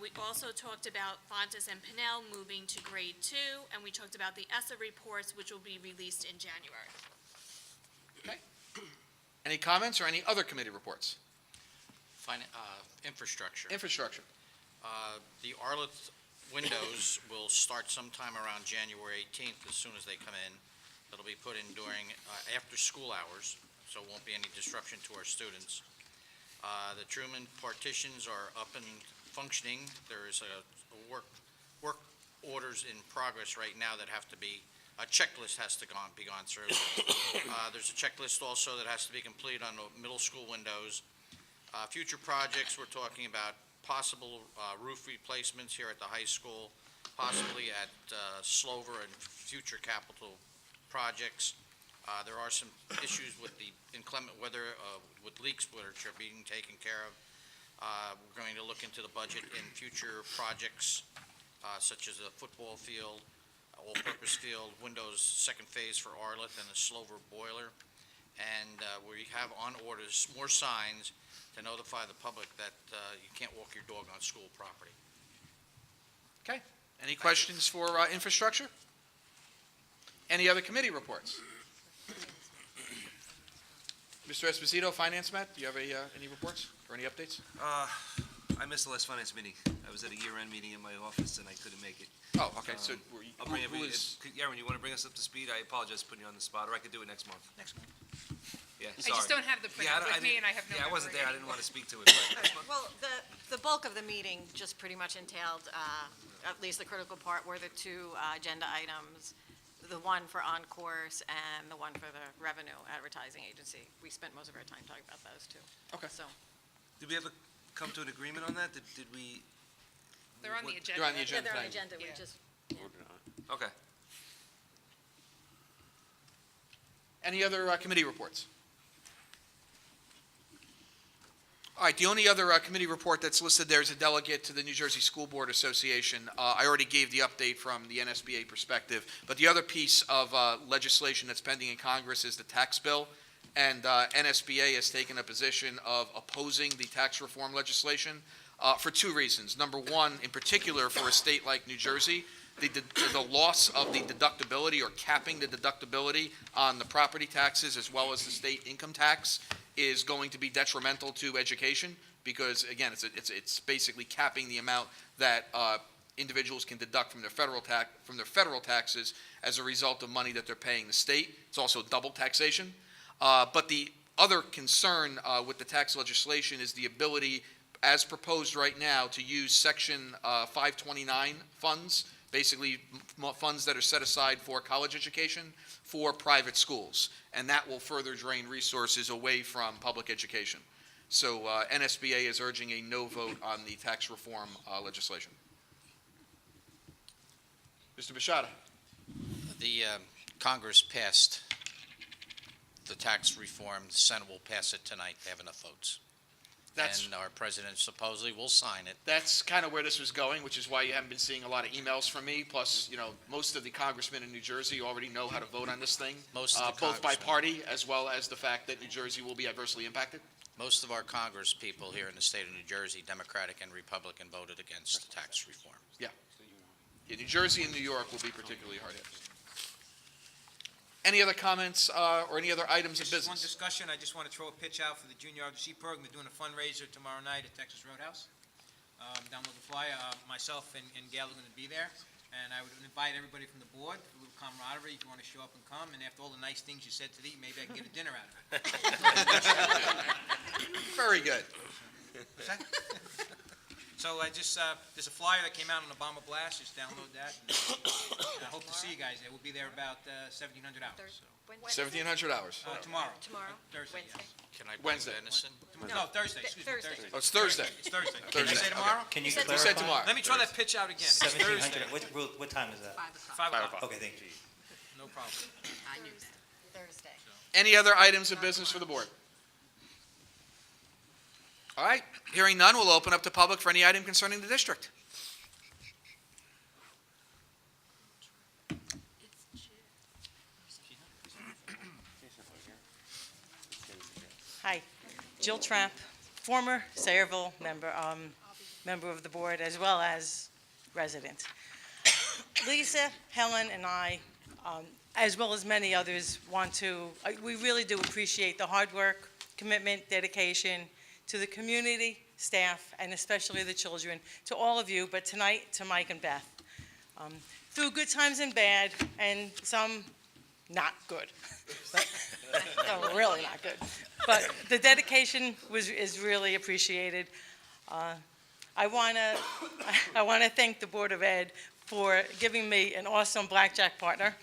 We also talked about Fontes and Pinnell moving to grade 2, and we talked about the ESSA reports, which will be released in January. Okay. Any comments or any other committee reports? Infrastructure. Infrastructure. The Arleth windows will start sometime around January 18th, as soon as they come in. That'll be put in during after school hours, so it won't be any disruption to our students. The Truman partitions are up and functioning. There is a work orders in progress right now that have to be, a checklist has to be gone through. There's a checklist also that has to be completed on the middle school windows. Future projects, we're talking about possible roof replacements here at the high school, possibly at Slover and future capital projects. There are some issues with the inclement weather, with leaks which are being taken care of. We're going to look into the budget in future projects, such as a football field, all-purpose field, windows, second phase for Arleth, and the Slover boiler. And we have on orders more signs to notify the public that you can't walk your dog on school property. Okay. Any questions for infrastructure? Any other committee reports? Mr. Esposito, Finance Matt, do you have any reports or any updates? I missed the last finance meeting. I was at a year-end meeting in my office, and I couldn't make it. Oh, okay, so I'll bring who is? Yaron, you want to bring us up to speed? I apologize for putting you on the spot, or I could do it next month. Next month. Yeah, I sorry. just don't have the printout with me, and I have no. Yeah, I wasn't memory there. I didn't anymore. want to speak to it, but Well, the bulk of the meeting just pretty much entailed, at least the critical part, were the two agenda items, the one for on-course and the one for the revenue advertising agency. We spent most of our time talking about those two. Okay. So, did we ever come to an agreement on that? Did we? They're on the agenda. They're on the yeah, agenda. they're on the tonight. agenda, we Yeah. just, Okay. Any other committee reports? All right, the only other committee report that's listed there is a delegate to the New Jersey School Board Association. I already gave the update from the NSBA perspective, but the other piece of legislation that's pending in Congress is the tax bill, and NSBA has taken a position of opposing the tax reform legislation for two reasons. Number one, in particular, for a state like New Jersey, the loss of the deductibility or capping the deductibility on the property taxes as well as the state income tax is going to be detrimental to education because, again, it's basically capping the amount that individuals can deduct from their federal taxes as a result of money that they're paying the state. It's also double taxation. But the other concern with the tax legislation is the ability, as proposed right now, to use Section 529 funds, basically funds that are set aside for college education, for private schools. And that will further drain resources away from public education. So NSBA is urging a no vote on the tax reform legislation. Mr. Bishada. The Congress passed the tax reform. The Senate will pass it tonight. They have enough votes. And our president supposedly will sign it. That's kind of where this was going, which is why you haven't been seeing a lot of emails from me. Plus, most of the congressmen in New Jersey already know how to vote on this thing. Most of the both by congressmen. party as well as the fact that New Jersey will be adversely impacted. Most of our Congress people here in the state of New Jersey, Democratic and Republican, voted against the tax reform. Yeah, New Jersey and New York will be particularly hard hit. Any other comments or any other items of Just one business? discussion, I just want to throw a pitch out for the Junior ROTC program. They're doing a fundraiser tomorrow night at Texas Roadhouse. Download the flyer. Myself and Gail are going to be there, and I would invite everybody from the board, a little camaraderie, if you want to show up and come, and after all the nice things you said today, maybe I can get a dinner out of it. Very good. So there's a flyer that came out on Obama Blast, just download that, and I hope to see you guys there. We'll be there about 1,700 hours, so. 1,700 hours. Tomorrow. Tomorrow? Thursday, Wednesday? yes. Can I Wednesday. bring venison? No, Thursday, excuse me, Thursday. Thursday. Oh, it's Thursday. It's Thursday. Thursday. Did I say tomorrow? Can you You said You said clarify? tomorrow. Let me try that pitch out again. It's Thursday, 1,700, what time is that? 5 o'clock. Okay, thank you. No problem. Thursday. Any other items of business for the board? All right, hearing none, we'll open up to public for any item concerning the district. Hi, Jill Trapp, former Sayreville member of the board, as well as resident. Lisa, Helen, and I, as well as many others, we really do appreciate the hard work, commitment, dedication to the community, staff, and especially the children, to all of you, but tonight to Mike and Beth. Through good times and bad, and some not good. No, really not good. But the dedication is really appreciated. I want to thank the Board of Ed for giving me an awesome blackjack partner.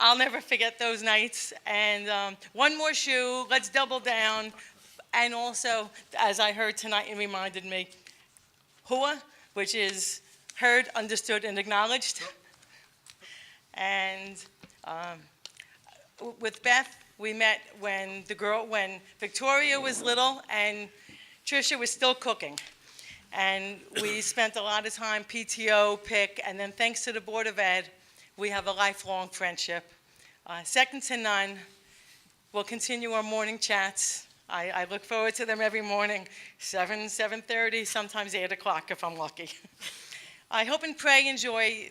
I'll never forget those nights. And one more shoe, let's double down. And also, as I heard tonight, it reminded me, HUA, which is heard, understood, and acknowledged. And with Beth, we met when Victoria was little and Tricia was still cooking. And we spent a lot of time, PTO, PIC, and then thanks to the Board of Ed, we have a lifelong friendship. Second to none. We'll continue our morning chats. I look forward to them every morning, 7:30, sometimes 8 o'clock if I'm lucky. I hope and pray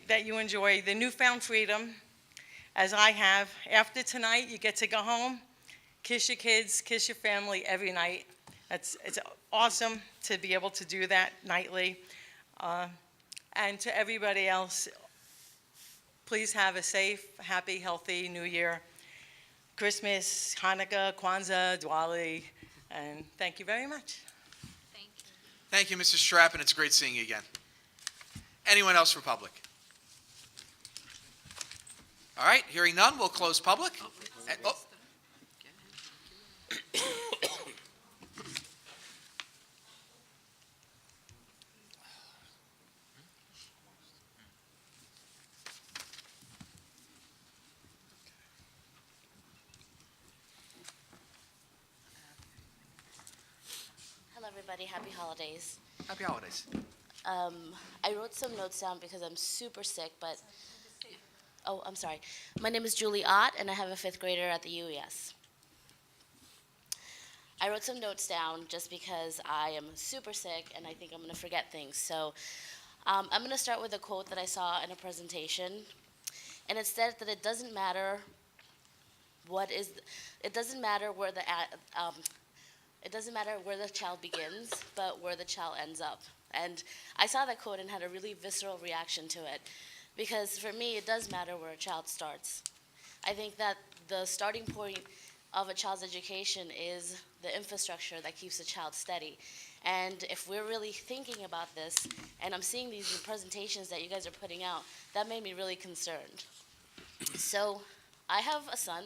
that you enjoy the newfound freedom, as I have. After tonight, you get to go home, kiss your kids, kiss your family every night. It's awesome to be able to do that nightly. And to everybody else, please have a safe, happy, healthy New Year, Christmas, Hanukkah, Kwanzaa, Diwali, and thank you very much. Thank you, Mrs. Strapp, and it's great seeing you again. Anyone else for public? All right, hearing none, we'll close public. everybody. Happy holidays. Happy holidays. I wrote some notes down because I'm super sick, but... Oh, I'm sorry. My name is Julie Ott, and I have a 5th grader at the UES. I wrote some notes down just because I am super sick, and I think I'm going to forget things. So I'm going to start with a quote that I saw in a presentation, and it said that it doesn't matter it doesn't matter where the child begins, but where the child ends up. And I saw that quote and had a really visceral reaction to it, because for me, it does matter where a child starts. I think that the starting point of a child's education is the infrastructure that keeps a child steady. And if we're really thinking about this, and I'm seeing these new presentations that you guys are putting out, that made me really concerned. So I have a son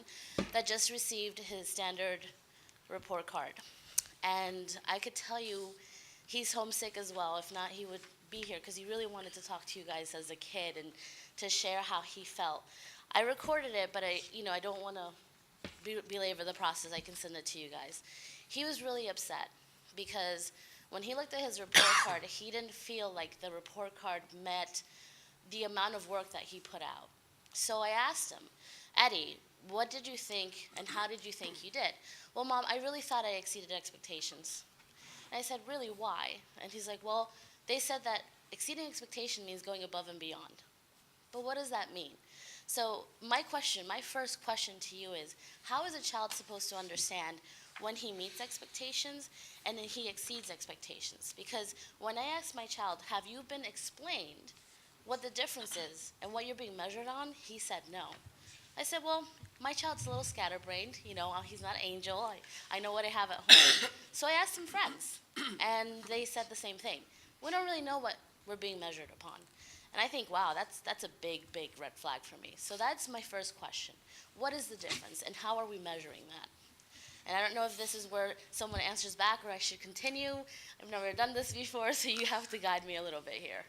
that just received his standard report card. And I could tell you he's homesick as well. If not, he would be here because he really wanted to talk to you guys as a kid and to share how he felt. I recorded it, but I don't want to belabor the process. I can send it to you guys. He was really upset because when he looked at his report card, he didn't feel like the report card met the amount of work that he put out. So I asked him, Eddie, what did you think and how did you think you did? Well, Mom, I really thought I exceeded expectations. And I said, really, why? And he's like, well, they said that exceeding expectation means going above and beyond. But what does that mean? So my first question to you is, how is a child supposed to understand when he meets expectations and then he exceeds expectations? Because when I asked my child, have you been explained what the difference is and what you're being measured on, he said no. I said, well, my child's a little scatterbrained, he's not Angel, I know what I have at home. So I asked some friends, and they said the same thing. We don't really know what we're being measured upon. And I think, wow, that's a big, big red flag for me. So that's my first question. What is the difference, and how are we measuring that? And I don't know if this is where someone answers back or I should continue. I've never done this before, so you have to guide me a little bit here.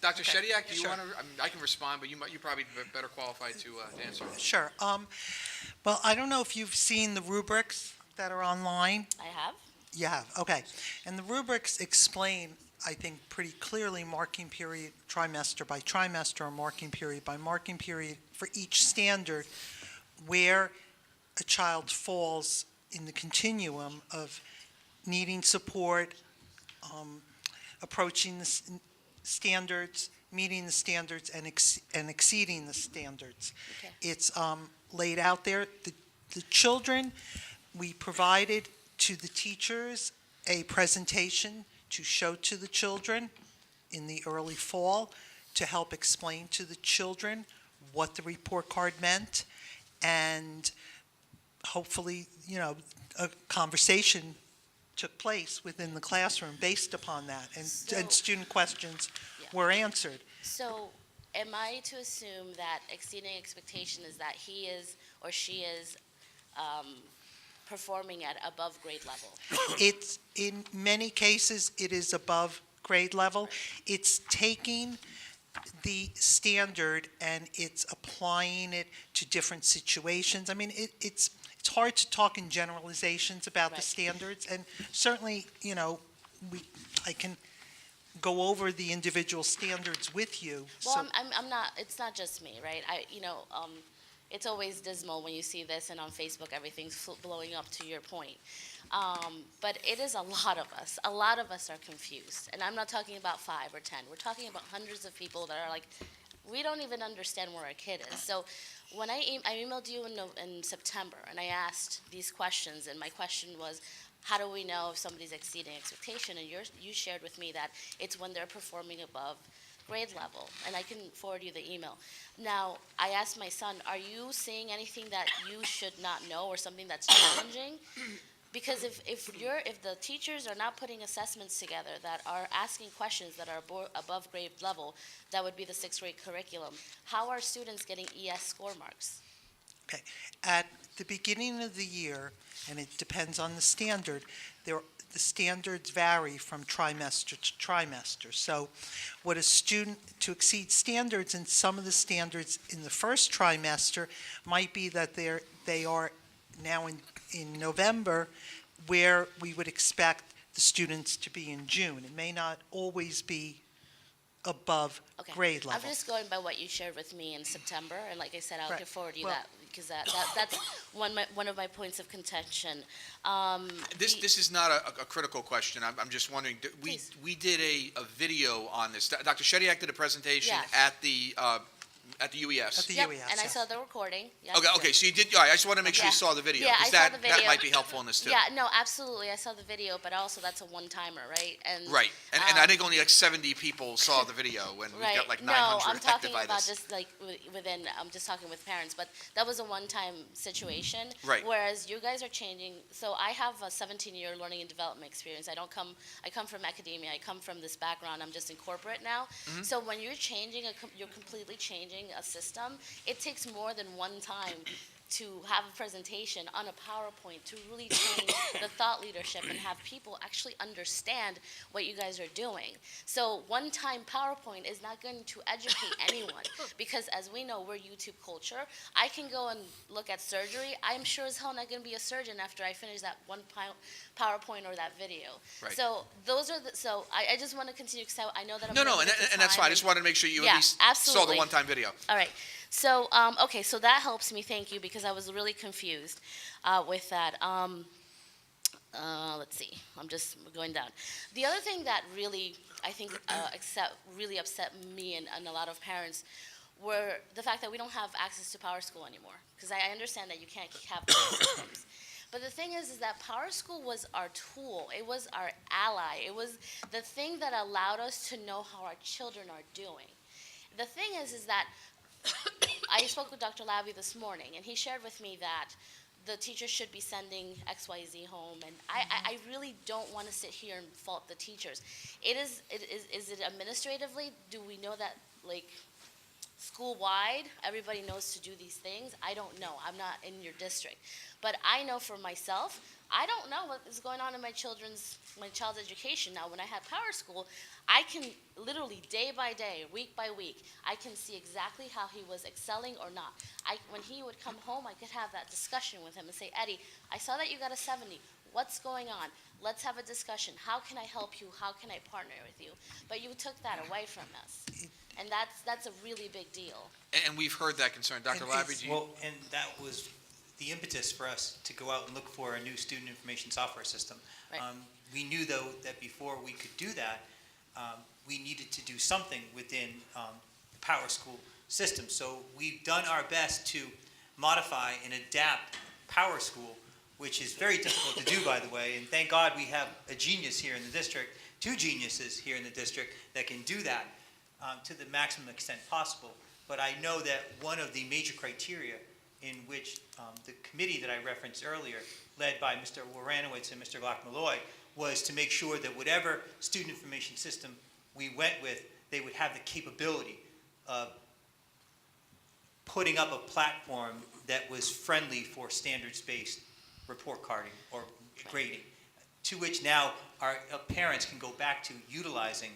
Dr. Shediak, do you Sure. want to, I can respond, but you probably better qualified to answer. Sure. Well, I don't know if you've seen the rubrics that are online. I have. You have, okay. And the rubrics explain, I think, pretty clearly marking period trimester by trimester or marking period by marking period for each standard where a child falls in the continuum of needing support, approaching the standards, meeting the standards, and exceeding the standards. Okay. It's laid out there. The children, we provided to the teachers a presentation to show to the children in the early fall to help explain to the children what the report card meant, and hopefully, a conversation took place within the classroom based upon that, and student questions were answered. So am I to assume that exceeding expectation is that he is or she is performing at above grade level? It's, in many cases, it is above grade level. It's taking the standard and it's applying it to different situations. I mean, it's hard to talk in generalizations about the standards, and certainly, I can go over the individual standards with you. Well, I'm not, it's not just me, right? It's always dismal when you see this, and on Facebook, everything's blowing up, to your point. But it is a lot of us. A lot of us are confused. And I'm not talking about 5 or 10. We're talking about hundreds of people that are like, we don't even understand where our kid is. So when I emailed you in September, and I asked these questions, and my question was, how do we know if somebody's exceeding expectation? And you shared with me that it's when they're performing above grade level, and I can forward you the email. Now, I asked my son, are you seeing anything that you should not know or something that's challenging? Because if the teachers are not putting assessments together that are asking questions that are above grade level, that would be the 6th grade curriculum, how are students getting ES score marks? Okay. At the beginning of the year, and it depends on the standard, the standards vary from trimester to trimester. So what a student, to exceed standards, and some of the standards in the first trimester might be that they are now in November, where we would expect the students to be in June. It may not always be above Okay. grade level. I'm just going by what you shared with me in September, and like I said, I'll Right. give forward you Well- that, because that's one of my points of contention. This is not a critical question. I'm just wondering, Please. we did a video on this. Dr. Shediak did a presentation Yes. at the UES. At the Yep, UES, and I yes. saw the recording. Yes. Okay, so you did, all right, I just want to make sure you Yeah. saw the video. Yeah, I 'Cause saw the that video. might be helpful in this too. Yeah, no, absolutely. I saw the video, but also that's a one-timer, right? And Right, and I think only like 70 people saw the video, and we right. got like No, 900 I'm affected talking by about this. just like within. I'm just talking with parents, but that was a one-time situation. Right. Whereas you guys are changing. So I have a 17-year learning and development experience. I come from academia. I come from this background. I'm just in corporate now. Mm-hmm. So when you're changing you're completely changing a system. It takes more than one time to have a presentation on a PowerPoint to really change the thought leadership and have people actually understand what you guys are doing. So one-time PowerPoint is not going to educate anyone, because as we know, we're YouTube culture. I can go and look at surgery. I'm sure as hell not going to be a surgeon after I finish that one PowerPoint or that video. Right. So those are so I just want to continue, because I know that I'm No, running and out of that's fine. I time, just wanted to make sure you Yeah, at least saw the absolutely. one-time video. All right. So, okay, so that helps me, thank you, because I was really confused with that. Let's see, I'm just going down. The other thing that really, I think, really upset me and a lot of parents were the fact that we don't have access to Power School anymore. Because I understand that you can't have those systems. But the thing is that Power School was our tool. It was our ally. It was the thing that allowed us to know how our children are doing. The thing is that I spoke with Dr. Labby this morning, and he shared with me that the teachers should be sending XYZ home, and I really don't want to sit here and fault the teachers. Is it administratively? Do we know that, like, school-wide, everybody knows to do these things? I don't know. I'm not in your district. But I know for myself, I don't know what is going on in my child's education. Now, when I had Power School, I can literally day by day, week by week, I can see exactly how he was excelling or not. When he would come home, I could have that discussion with him and say, Eddie, I saw that you got a 70. What's going on? Let's have a discussion. How can I help you? How can I partner with you? But you took that away from us. And that's a really big deal. And we've heard that concern. Dr. And Labby, it's- do you? Well, and that was the impetus for us to go out and look for a new student information software system. Right. We knew, though, that before we could do that, we needed to do something within the Power School system. So we've done our best to modify and adapt Power School, which is very difficult to do, by the way, and thank God we have a genius here in the district, two geniuses here in the district that can do that to the maximum extent possible. But I know that one of the major criteria in which the committee that I referenced earlier, led by Mr. Woranowitz and Mr. Glock-Malloy, was to make sure that whatever student information system we went with, they would have the capability of putting up a platform that was friendly for standards-based report carding or grading, to which now our parents can go back to utilizing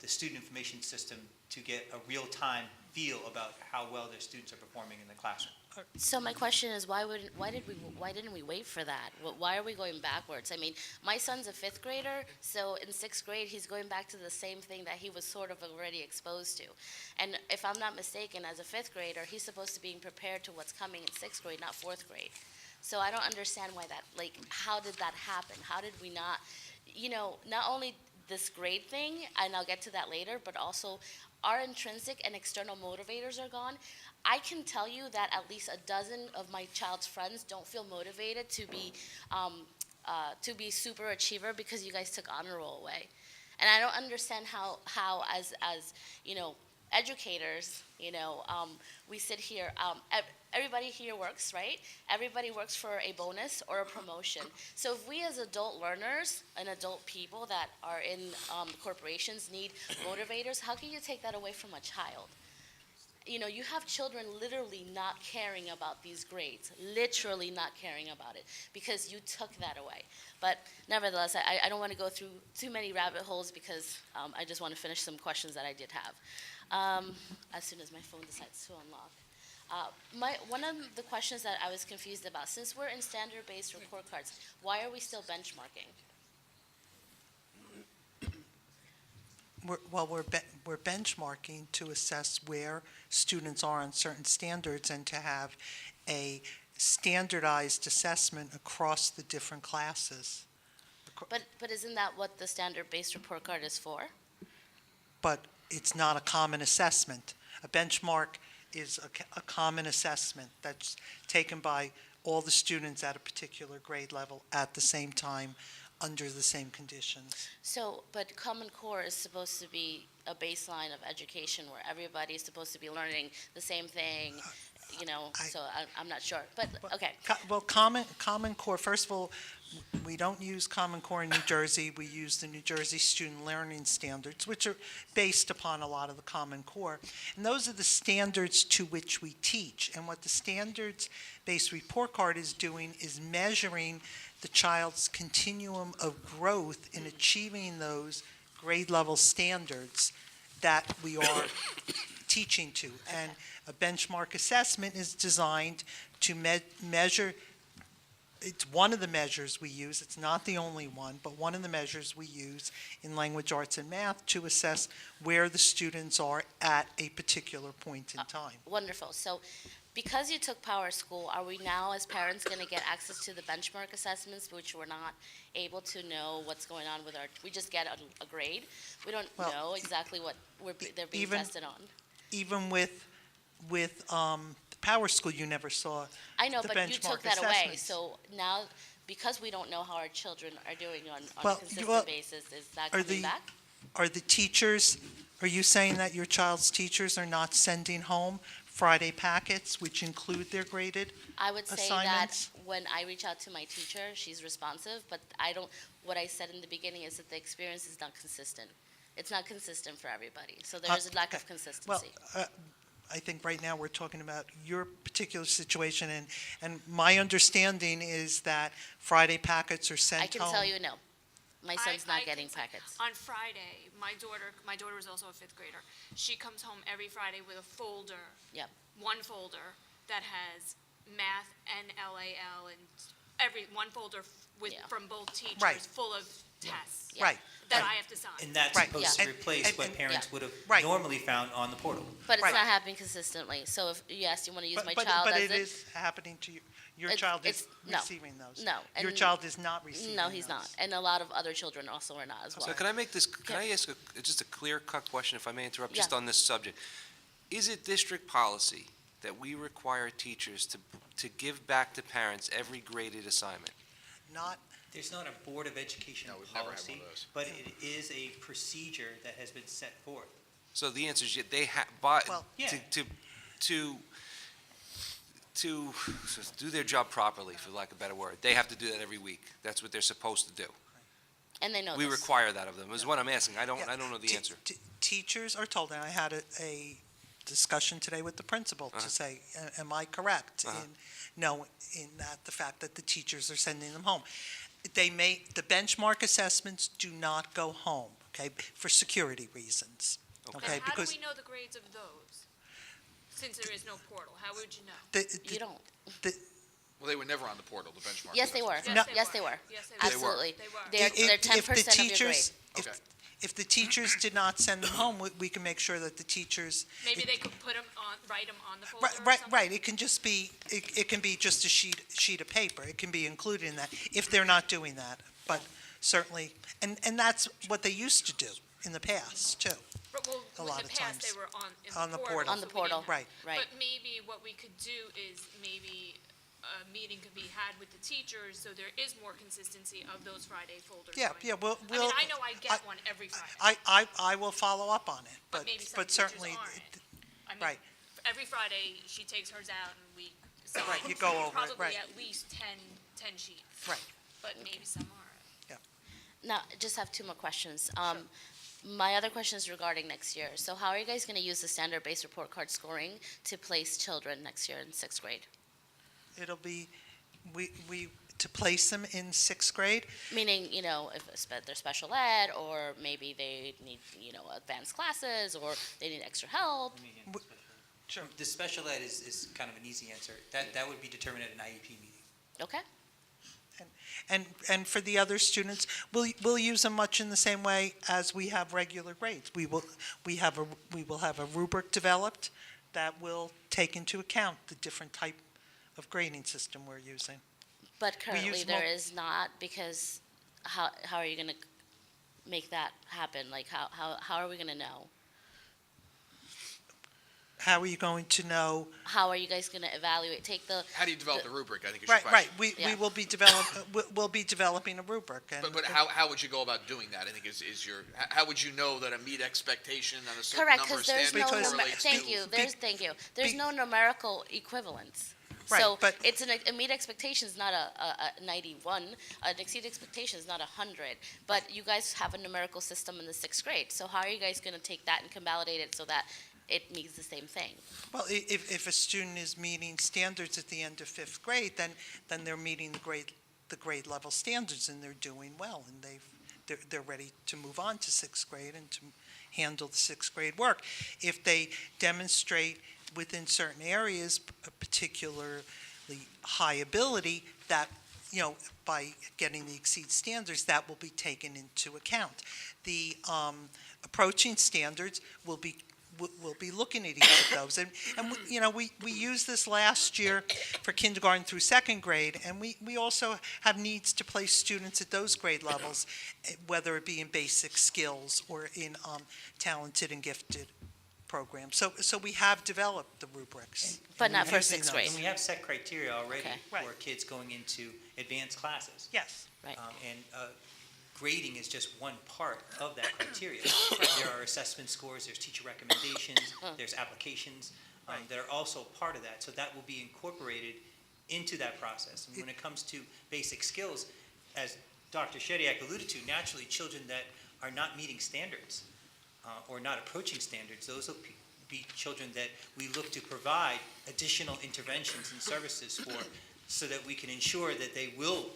the student information system to get a real-time feel about how well their students are performing in the classroom. So my question is, why didn't we wait for that? Why are we going backwards? I mean, my son's a 5th grader, so in 6th grade, he's going back to the same thing that he was sort of already exposed to. And if I'm not mistaken, as a 5th grader, he's supposed to be prepared to what's coming in 6th grade, not 4th grade. So I don't understand why that, like, how did that happen? How did we not, not only this grade thing, and I'll get to that later, but also our intrinsic and external motivators are gone. I can tell you that at least a dozen of my child's friends don't feel motivated to be super achiever because you guys took honor roll away. And I don't understand how as educators, we sit here, everybody here works, right? Everybody works for a bonus or a promotion. So if we as adult learners and adult people that are in corporations need motivators, how can you take that away from a child? You have children literally not caring about these grades, literally not caring about it, because you took that away. But nevertheless, I don't want to go through too many rabbit holes because I just want to finish some questions that I did have as soon as my phone decides to unlock. One of the questions that I was confused about, since we're in standard-based report cards, why are we still benchmarking? We're benchmarking to assess where students are on certain standards and to have a standardized assessment across the different classes. But isn't that what the standard-based report card is for? But it's not a common assessment. A benchmark is a common assessment that's taken by all the students at a particular grade level at the same time, under the same conditions. So, but Common Core is supposed to be a baseline of education where everybody is supposed to be learning the same thing, so I'm not sure, but, okay. Well, Common Core, first of all, we don't use Common Core in New Jersey. We use the New Jersey Student Learning Standards, which are based upon a lot of the Common Core. And those are the standards to which we teach. And what the standards-based report card is doing is measuring the child's continuum of growth in achieving those grade level standards that we are teaching to. And a benchmark assessment is designed to measure. It's one of the measures we use. It's not the only one, but one of the measures we use in language arts and math to assess where the students are at a particular point in time. Wonderful. So because you took Power School, are we now, as parents, going to get access to the benchmark assessments, which we're not able to know what's going on with we just get a grade? We don't know exactly what they're being tested on. Even with Power School, you never saw I know, the but you took benchmark that away. assessments. So now, because we don't know how our children are doing on Well, a consistent well, basis, is that are coming back? Are the teachers, are you saying that your child's teachers are not sending home Friday packets, which include their graded I would say assignments? that when I reach out to my teacher, she's responsive, but what I said in the beginning is that the experience is not consistent. It's not consistent for everybody, so there's a lack of consistency. Well, I think right now we're talking about your particular situation, and my understanding is that Friday packets are sent home. I can tell you no. My son's not getting packets. On Friday, my daughter is also a fifth grader. She comes home every Friday with a folder. Yep. One folder that has math and LAL and one folder from both teachers Right. full of tests. Right. That I have to sign. And that's Right. supposed to And- replace and- what and- parents would have Right. normally found on the portal. But it's Right. not happening consistently. So if, yes, you want to use my But child but as it is happening to you. Your It's- child is it's- no. receiving those. No. Your and- child is not receiving No, he's those. not. And a lot of other children also are not as well. So can I make this, can I ask just a clear-cut question, if I may interrupt, just Yeah. on this subject? Is it district policy that we require teachers to give back to parents every graded assignment? Not, There's not a Board of Education No, we've never had one policy, of those. but it is a procedure that has been set forth. So the answer is, they have, Well, yeah. to do their job properly, for lack of a better word, they have to do that every week. That's what they're supposed to do. And they know We this. require that of them, is what I'm asking. I don't know the Te- answer. Teachers are told, and I had a discussion today with the principal to say, am I correct in that the fact that the teachers are sending them home? The benchmark assessments do not go home, okay, for security reasons. Okay, And how do because we know the grades of those? Since there is no portal, how would you know? You don't. Well, they were never on the portal, the benchmark. Yes, they were. assessments. Yes, they were. Yes, they were. Absolutely. They were. They're If 10% the of your grade. teachers, Okay. if the teachers did not send them home, we can make sure that the teachers. Maybe they could write them on the folder or Right, something? right, it can just be, it can be just a sheet of paper, it can be included in that, if they're not doing that, but certainly, and that's what they used to do in the past, too. Well, a in lot the of past, times. they were On the portal. On the portal. Right. Right. But maybe what we could do is maybe a meeting could be had with the teachers, so there is more consistency of those Friday folders. Yeah, going yeah, out. we'll. I mean, I know I get one every Friday, I will follow up on it, but maybe some but teachers certainly, aren't. I mean, right. every Friday, she takes hers out and we sign. Right, you go over it, Probably right. at least 10 sheets. Right. But maybe some aren't. Now, I just have two more questions. My other question is regarding next year. So how are you guys going to use the standard-based report card scoring to place children next year in sixth grade? it'll be, to place them in sixth grade, Meaning, if they're special ed, or maybe they need, advanced classes, or they need extra help. The special ed is kind of an easy answer. That would be determined at an IEP meeting. Okay. And for the other students, we'll use them much in the same way as we have regular grades. We will have a rubric developed that will take into account the different type of grading system we're using. But currently use there is not, because how are you going to make that happen? Like, how are we going to know? How are you going to know? How are you guys going to evaluate? How do you develop the rubric, I think is your Right, question. right. Yeah. We will be we'll be developing a rubric. And But how would you go about doing that, I think is how would you know that a meet expectation on a certain Correct, number of because there's standards no, correlates to? thank you. There's no numerical equivalence. Right, So but- it's a meet expectation is not a 91, an exceed expectation is not 100, but you guys have a numerical system in the 6th grade. So how are you guys going to take that and convalidate it so that it means the same thing? Well, if a student is meeting standards at the end of 5th grade, then they're meeting the grade level standards and they're doing well, and they're ready to move on to 6th grade and to handle the 6th grade work. If they demonstrate within certain areas a particularly high ability, that, by getting the exceed standards, that will be taken into account. The approaching standards will be looking at each of those. And we used this last year for kindergarten through 2nd grade, and we also have needs to place students at those grade levels, whether it be in basic skills or in talented and gifted programs. So we have developed the rubrics. But not for Using 6th those. grade. And we have set criteria already Okay. Right. for kids going into advanced classes. Yes. Right. And grading is just one part of that criteria. There are assessment scores, there's teacher recommendations, there's applications that are also part of that. So that will be incorporated into that process. And when it comes to basic skills, as Dr. Shediak alluded to, naturally, children that are not meeting standards or not approaching standards, those will be children that we look to provide additional interventions and services for, so that we can ensure that they will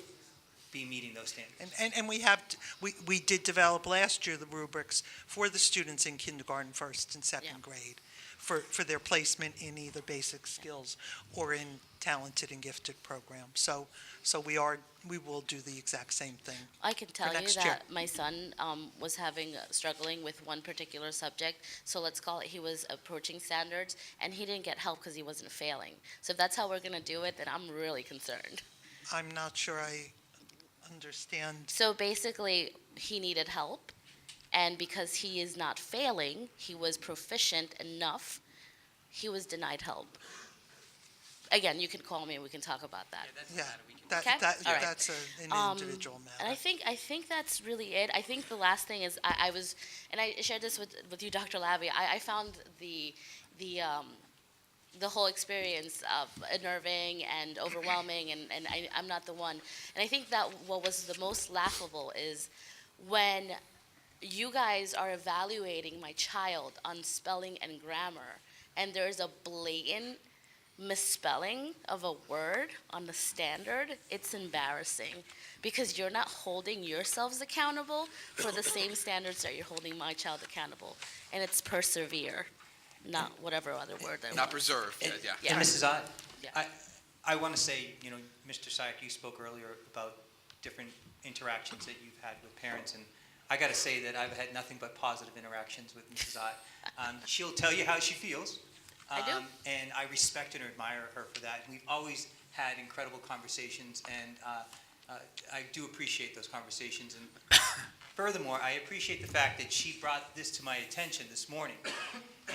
be meeting those standards. And we did develop last year the rubrics for the students in kindergarten, 1st and 2nd grade for their placement in either basic skills or in talented and gifted programs. So we will do the exact same thing. I can tell you next that year. my son was struggling with one particular subject, so let's call it he was approaching standards, and he didn't get help because he wasn't failing. So if that's how we're going to do it, then I'm really concerned. I'm not sure I understand. So basically, he needed help, and because he is not failing, he was proficient enough, he was denied help. Again, you can call me and we can talk about that. Yeah, Okay? All right. that's an individual matter. And I think that's really it. I think the last thing is I was, and I shared this with you, Dr. Labby. I found the whole experience of unnerving and overwhelming, and I'm not the one. And I think that what was the most laughable is when you guys are evaluating my child on spelling and grammar, and there's a blatant misspelling of a word on the standard. It's embarrassing because you're not holding yourselves accountable for the same standards that you're holding my child accountable. And it's persevere, not whatever other word I Not want. preserve, yeah. Yeah. And Mrs. Ott, Yeah. I want to say, Mr. Sayak, you spoke earlier about different interactions that you've had with parents, and I got to say that I've had nothing but positive interactions with Mrs. Ott. She'll tell you how she feels. I do. And I respect and admire her for that. We've always had incredible conversations, and I do appreciate those conversations. And furthermore, I appreciate the fact that she brought this to my attention this morning.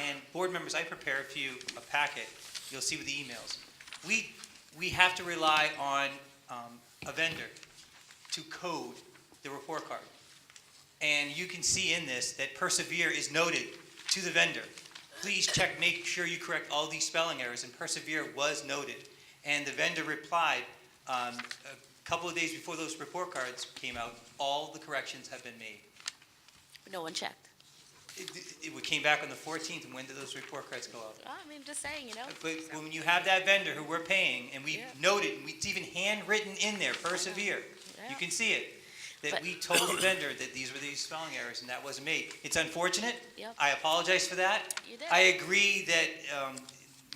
And board members, I prepared for you a packet. You'll see with the emails. We have to rely on a vendor to code the report card. And you can see in this that persevere is noted to the vendor. Please check, make sure you correct all these spelling errors, and persevere was noted. And the vendor replied, a couple of days before those report cards came out, all the corrections have been made. No one checked. It came back on the 14th, and when did those report cards go out? I mean, just saying, But when you have that vendor who we're paying, and we noted, and it's even handwritten in there, persevere, you can see it, that we told the vendor that these were these spelling errors, and that wasn't made. It's unfortunate. Yep. I apologize for that. You did. I agree that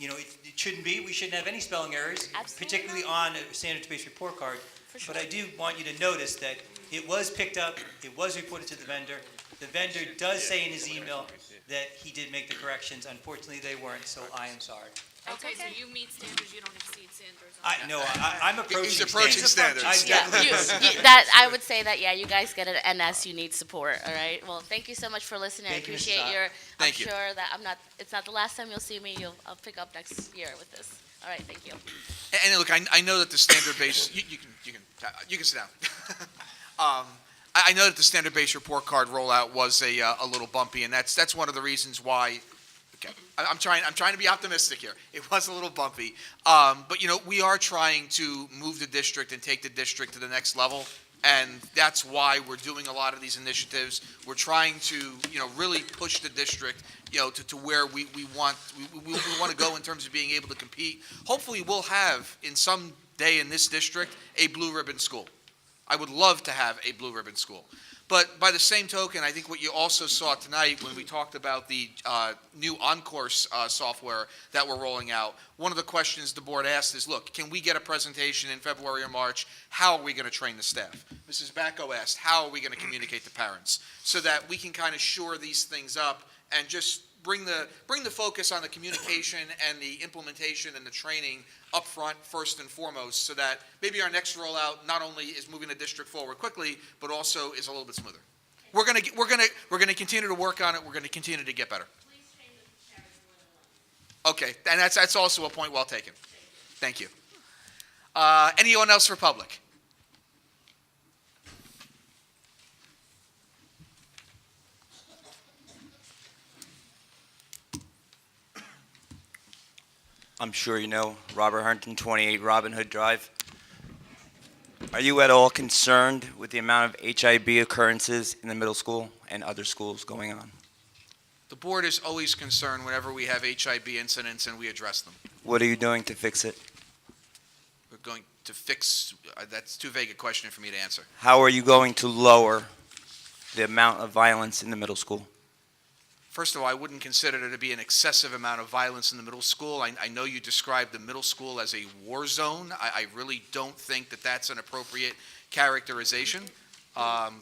It shouldn't be. We shouldn't have any spelling errors, particularly on a standards-based report card. But I do want you to notice that it was picked up, it was reported to the vendor. The vendor does say in his email that he did make the corrections. Unfortunately, they weren't, so I am sorry. Okay, so you meet standards, you don't exceed standards. I'm approaching He's approaching standards. I'm definitely approaching. I would say that, yeah, you guys get an NS, you need support, all right? Well, thank you so much for listening. Thank I you, Mrs. appreciate Ott. your, Thank you. sure that it's not the last time you'll see me. I'll pick up next year with this. All right, thank you. And look, I know that the standard base, you can sit down. I know that the standard base report card rollout was a little bumpy, and that's one of the reasons why. Okay, I'm trying to be optimistic here. It was a little bumpy, but we are trying to move the district and take the district to the next level, and that's why we're doing a lot of these initiatives. We're trying to really push the district to where we want to go in terms of being able to compete. Hopefully, we'll have in some day in this district a blue ribbon school. I would love to have a blue ribbon school. But by the same token, I think what you also saw tonight when we talked about the new on-course software that we're rolling out, one of the questions the board asked is, look, can we get a presentation in February or March? How are we going to train the staff? Mrs. Bacco asked, how are we going to communicate to parents? So that we can kind of shore these things up and just bring the focus on the communication and the implementation and the training up front first and foremost, so that maybe our next rollout not only is moving the district forward quickly, but also is a little bit smoother. We're gonna continue to work on it. We're gonna continue to get better. Okay, and that's also a point well taken. Thank you. Anyone else for public? I'm sure you know, Robert Huntington, 28 Robin Hood Drive. Are you at all concerned with the amount of HIB occurrences in the middle school and other schools going on? The board is always concerned whenever we have HIB incidents and we address them. What are you doing to fix it? We're going to fix, that's too vague a question for me to answer. How are you going to lower the amount of violence in the middle school? First of all, I wouldn't consider there to be an excessive amount of violence in the middle school. I know you described the middle school as a war zone. I really don't think that that's an appropriate characterization.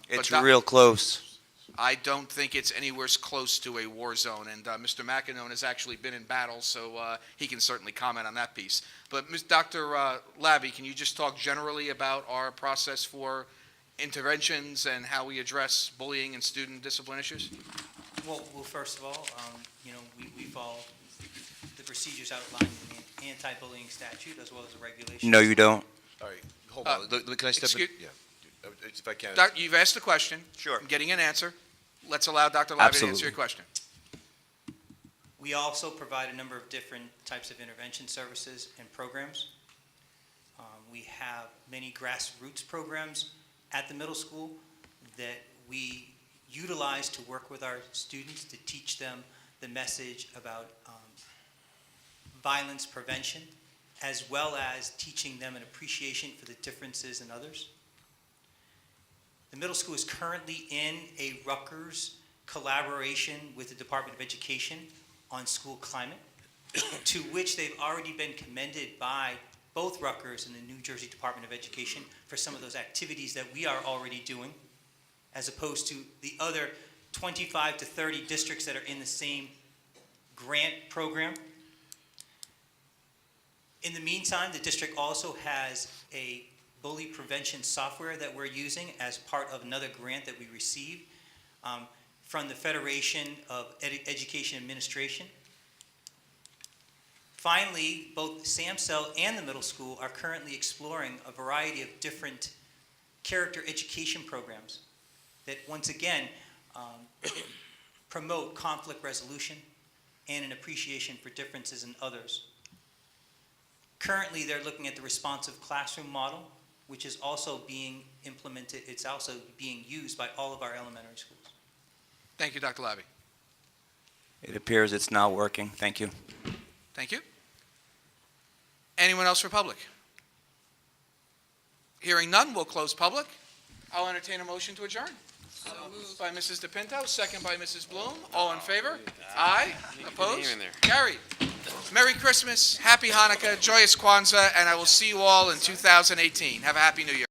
It's real close. I don't think it's anywhere close to a war zone, and Mr. McEnone has actually been in battle, so he can certainly comment on that piece. But Dr. Labby, can you just talk generally about our process for interventions and how we address bullying and student discipline issues? Well, first of all, we follow the procedures outlined in the anti-bullying statute as well as the regulations. No, you don't. All right, hold on. Can I step in? Yeah, if I can. You've asked a question. Sure. I'm getting an answer. Let's allow Dr. Labby to answer your question. We also provide a number of different types of intervention services and programs. We have many grassroots programs at the middle school that we utilize to work with our students to teach them the message about violence prevention, as well as teaching them an appreciation for the differences in others. The middle school is currently in a Rutgers collaboration with the Department of Education on school climate, to which they've already been commended by both Rutgers and the New Jersey Department of Education for some of those activities that we are already doing, as opposed to the other 25 to 30 districts that are in the same grant program. In the meantime, the district also has a bully prevention software that we're using as part of another grant that we received from the Federation of Education Administration. Finally, both SAMCEL and the middle school are currently exploring a variety of different character education programs that, once again, promote conflict resolution and an appreciation for differences in others. Currently, they're looking at the responsive classroom model, which is also being implemented. It's also being used by all of our elementary schools. Thank you, Dr. Labby. It appears it's not working. Thank you. Thank you. Anyone else for public? Hearing none, we'll close public. I'll entertain a motion to adjourn. Moved by Mrs. DePinto, second by Mrs. Bloom. All in favor? Aye. Opposed? Carried. Merry Christmas, Happy Hanukkah, Joyous Kwanzaa, and I will see you all in 2018. Have a Happy New Year.